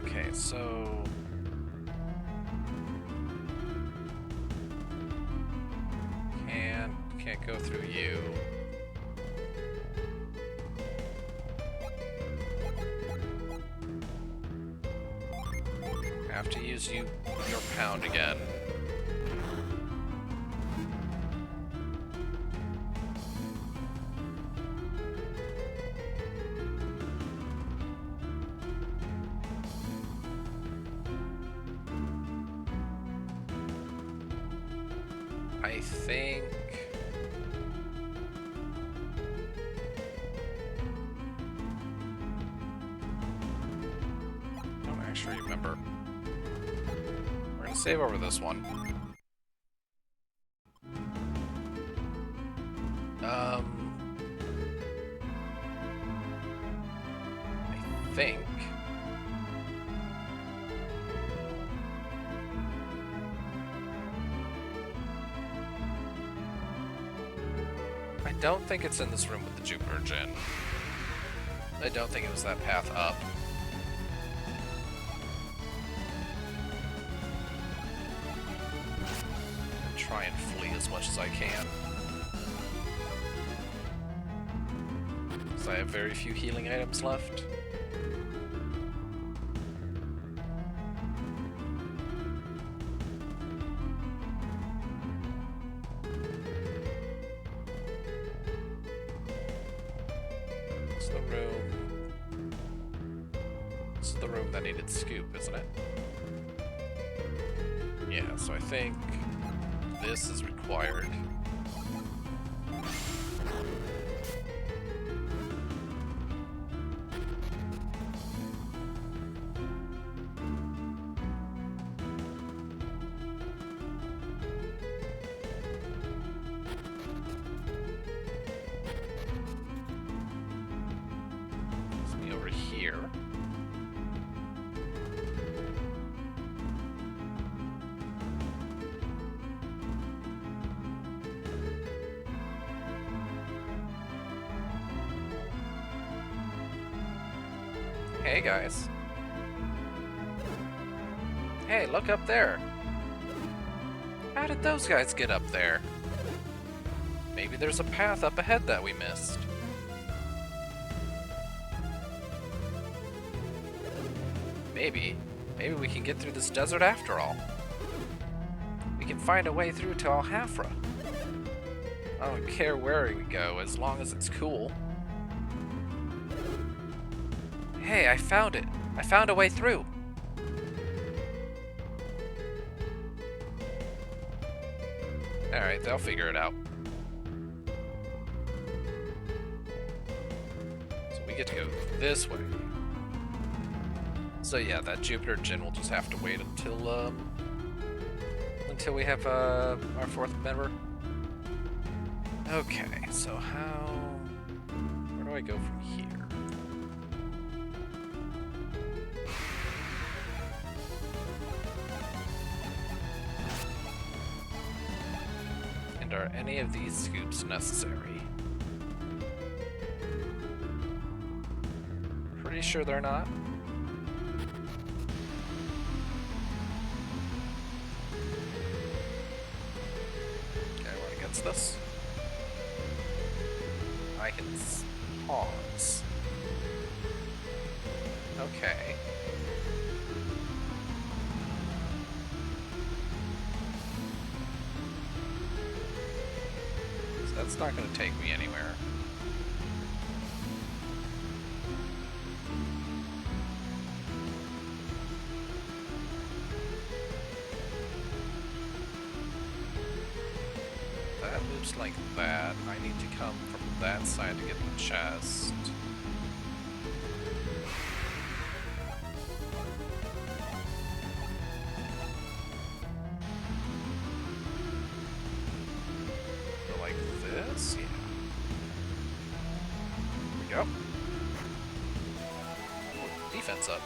Okay, so... Can't go through you. Have to use your pound again. I think... I don't actually remember. We're gonna save over this one. think. I don't think it's in this room with the Jupiter Gin. I don't think it was that path up. And try and flee as much as I can. Because I have very few healing items left. The room that needed scoop, isn't it? Yeah, so I think this is required. It's me over here. Hey guys. Hey, look up there. How did those guys get up there? Maybe there's a path up ahead that we missed. Maybe we can get through this desert after all. We can find a way through to Al-Hafra. I don't care where we go, as long as it's cool. Hey, I found it. I found a way through. Alright, they'll figure it out. So we get to go this way. So yeah, that Jupiter Gin will just have to wait until we have our fourth member. Okay, so where do I go from here? Are any of these scoops necessary? Pretty sure they're not. Okay, what against this? I can pause. Okay. That's not going to take me anywhere. That loops like that. I need to come from that side to get the chest. Yeah. Here we go. Defense up.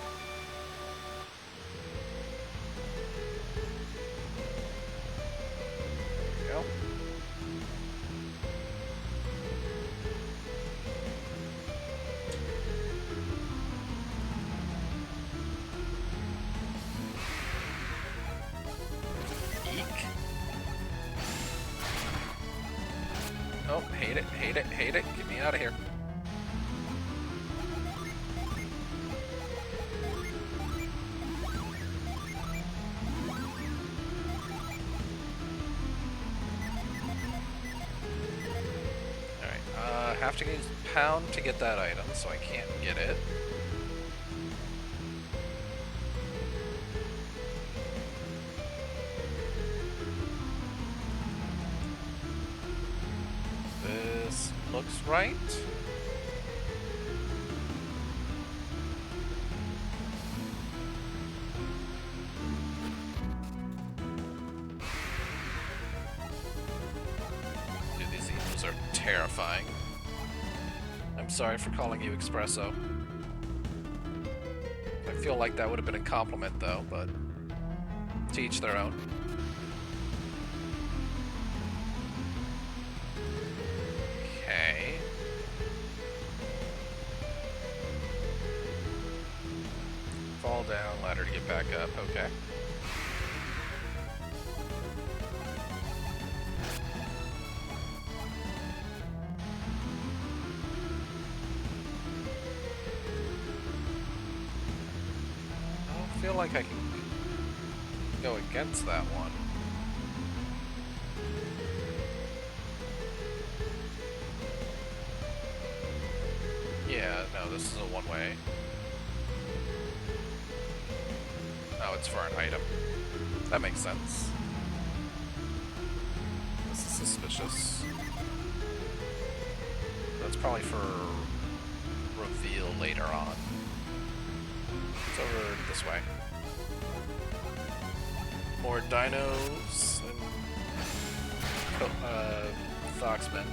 There we go. Oh, hate it, hate it, hate it. Get me out of here. Alright, have to use pound to get that item, so I can't get it. Looks right. Dude, these emus are terrifying. I'm sorry for calling you Espresso. feel like that would have been a compliment, though, but to each their own. Okay. Fall down, ladder to get back up. Okay. I don't feel like I can go against that one. Yeah, no, this is a one-way. Oh, it's for an item. That makes sense. This is suspicious. That's probably for reveal later on. It's over this way. More dinos and Foxmen.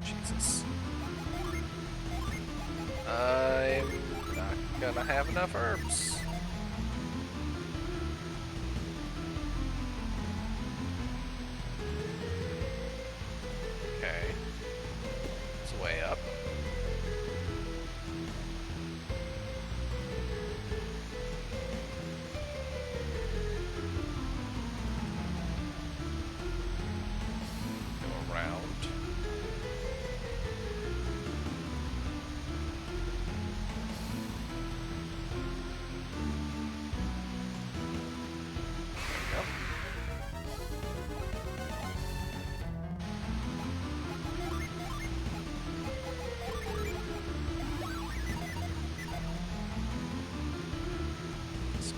Jesus. I'm not gonna have enough herbs. Okay. It's way up. Go around.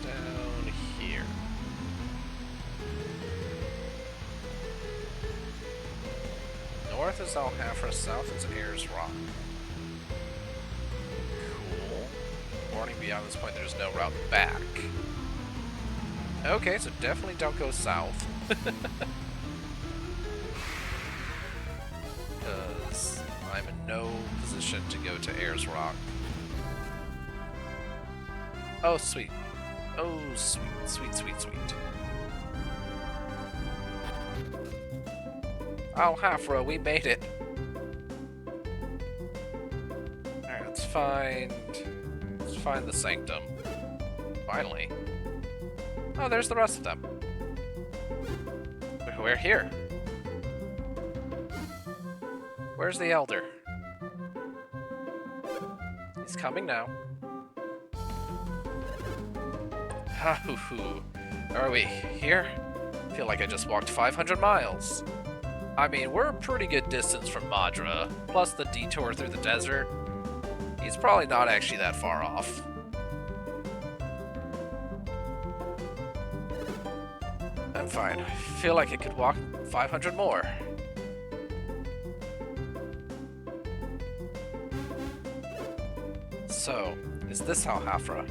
Down here. North is Alhafra, south is Ayers Rock. Cool. Warning, beyond this point there's no route back. Okay, so definitely don't go south. Because I'm in no position to go to Ayers Rock. Oh, sweet. Oh, sweet, sweet, sweet, sweet. Alhafra, we made it. Alright, let's find the sanctum. Finally. Oh, there's the rest of them. We're here. Where's the elder? He's coming now. Are we here? I feel like I just walked 500 miles. I mean, we're a pretty good distance from Madra, plus the detour through the desert. He's probably not actually that far off. I'm fine. I feel like I could walk 500 more. So, is this Alhafra?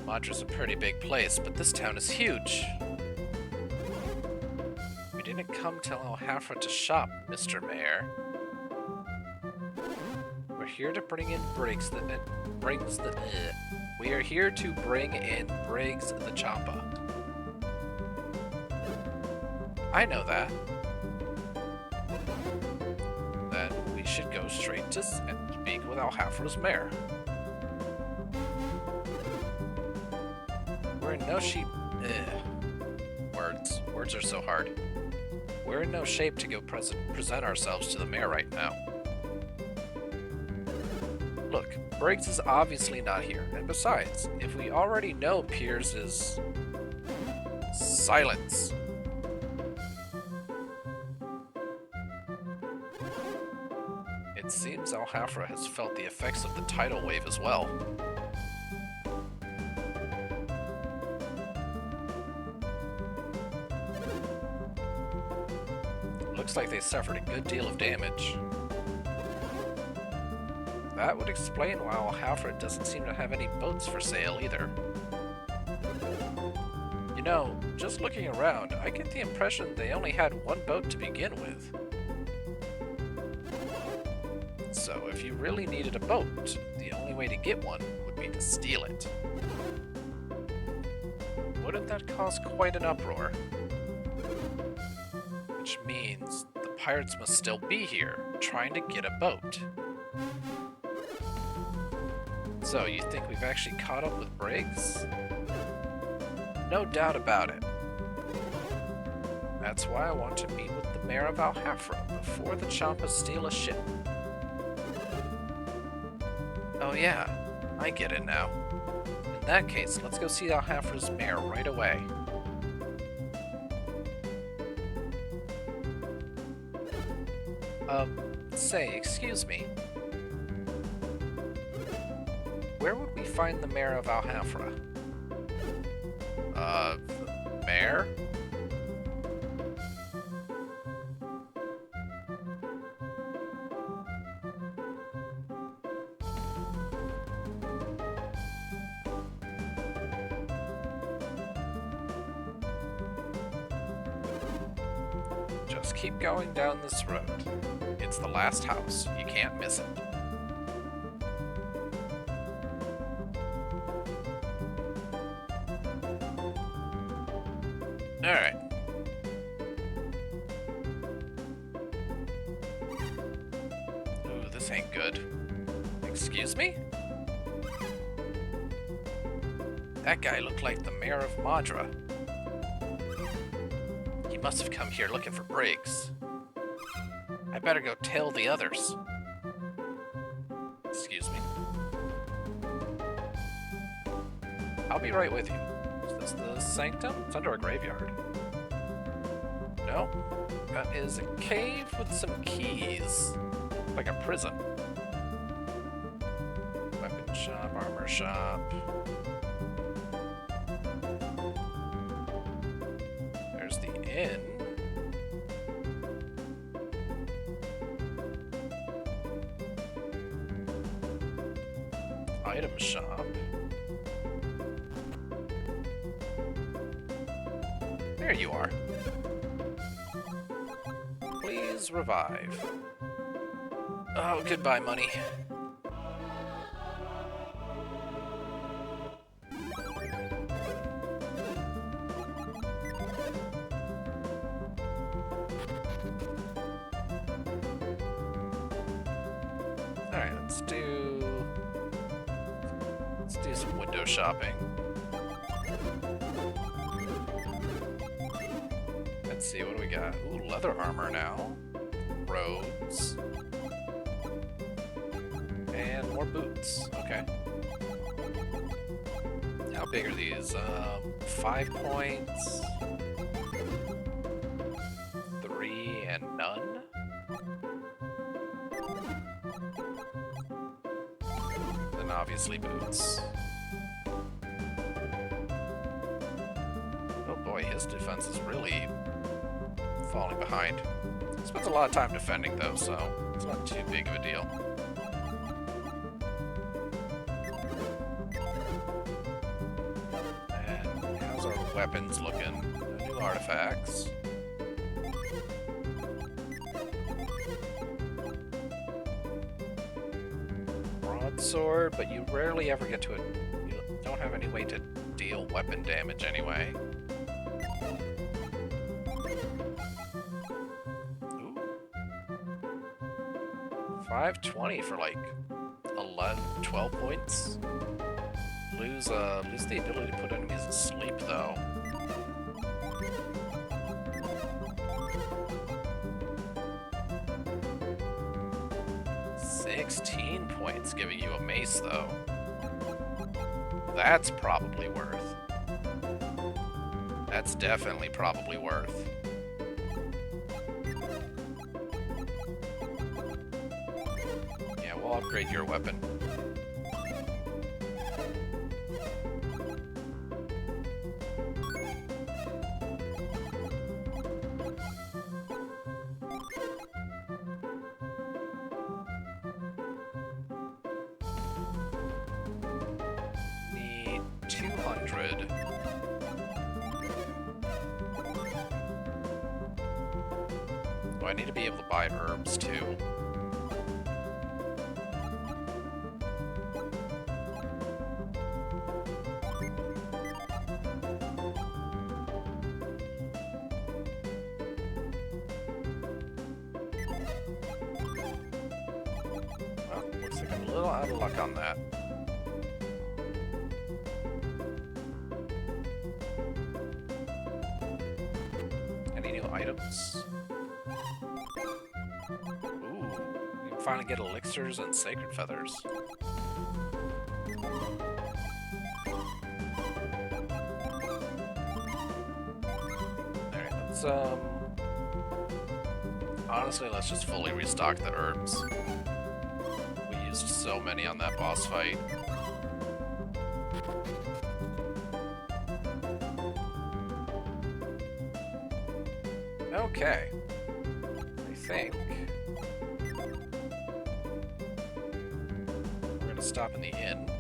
Madra's a pretty big place, but this town is huge. We didn't come to Alhafra to shop, Mr. Mayor. We're here to bring in Briggs We are here to bring in Briggs the Champa. I know that. Then we should go straight to speak with Alhafra's mayor. We're in no shape. Words are so hard. We're in no shape to go present ourselves to the mayor right now. Look, Briggs is obviously not here, and besides, if we already know Piers is... Silence! It seems Alhafra has felt the effects of the tidal wave as well. Looks like they suffered a good deal of damage. That would explain why Alhafra doesn't seem to have any boats for sale either. You know, just looking around, I get the impression they only had one boat to begin with. So if you really needed a boat, the only way to get one would be to steal it. Wouldn't that cause quite an uproar? Which means the pirates must still be here, trying to get a boat. So, you think we've actually caught up with Briggs? No doubt about it. That's why I want to meet with the mayor of Alhafra before the Champas steal a ship. Oh yeah, I get it now. In that case, let's go see Alhafra's mayor right away. Say, excuse me. Where would we find the mayor of Alhafra? The mayor? Just keep going down this road. It's the last house. You can't miss it. Alright. Ooh, this ain't good. Excuse me? That guy looked like the mayor of Madra. He must have come here looking for Briggs. I better go tell the others. Excuse me. I'll be right with you. Is this the sanctum? It's under a graveyard. No. That is a cave with some keys. Like a prison. Weapon shop, armor shop. There's the inn. Item shop. There you are. Please revive. Oh, goodbye, money. Alright, let's do some window shopping. Let's see, what do we got? Ooh, leather armor now. Robes. And more boots. Okay. How big are these? 5 points. 3 and none. Then obviously boots. Oh boy, his defense is really falling behind. He spends a lot of time defending though, so it's not too big of a deal. And how's our weapons looking? No new artifacts. Broadsword, but you rarely ever get to it. You don't have any way to deal weapon damage anyway. 520 for like 11, 12 points. Lose the ability to put enemies to sleep though. $16 points giving you a mace though. That's probably worth. That's definitely probably worth. We'll upgrade your weapon. Need 200. Oh, I need to be able to buy herbs too. little out of luck on that. Any new items? Ooh, you can finally get elixirs and sacred feathers. Alright, let's honestly, let's just fully restock the herbs. We used so many on that boss fight. Okay. I think we're gonna stop in the inn.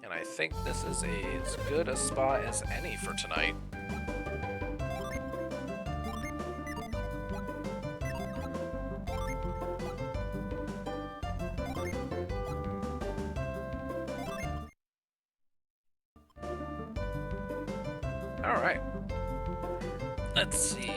And I think this is as good a spot as any for tonight. Alright. Let's see.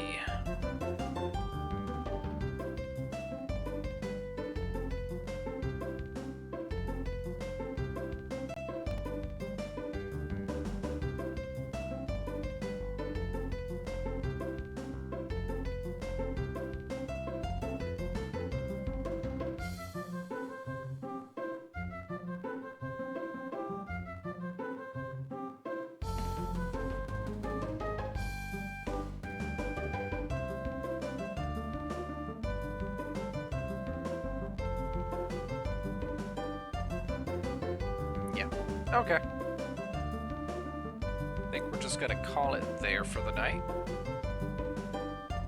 Okay. I think we're just gonna call it there for the night.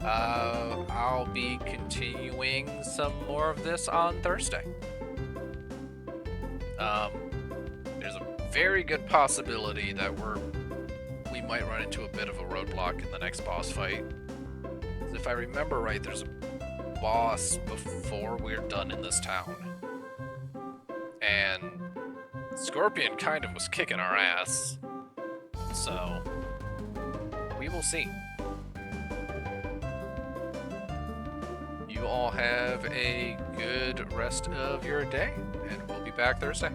I'll be continuing some more of this on Thursday. There's a very good possibility that we might run into a bit of a roadblock in the next boss fight. If I remember right, there's a boss before we're done in this town. And Scorpion kind of was kicking our ass, so we will see. You all have a good rest of your day, and we'll be back Thursday.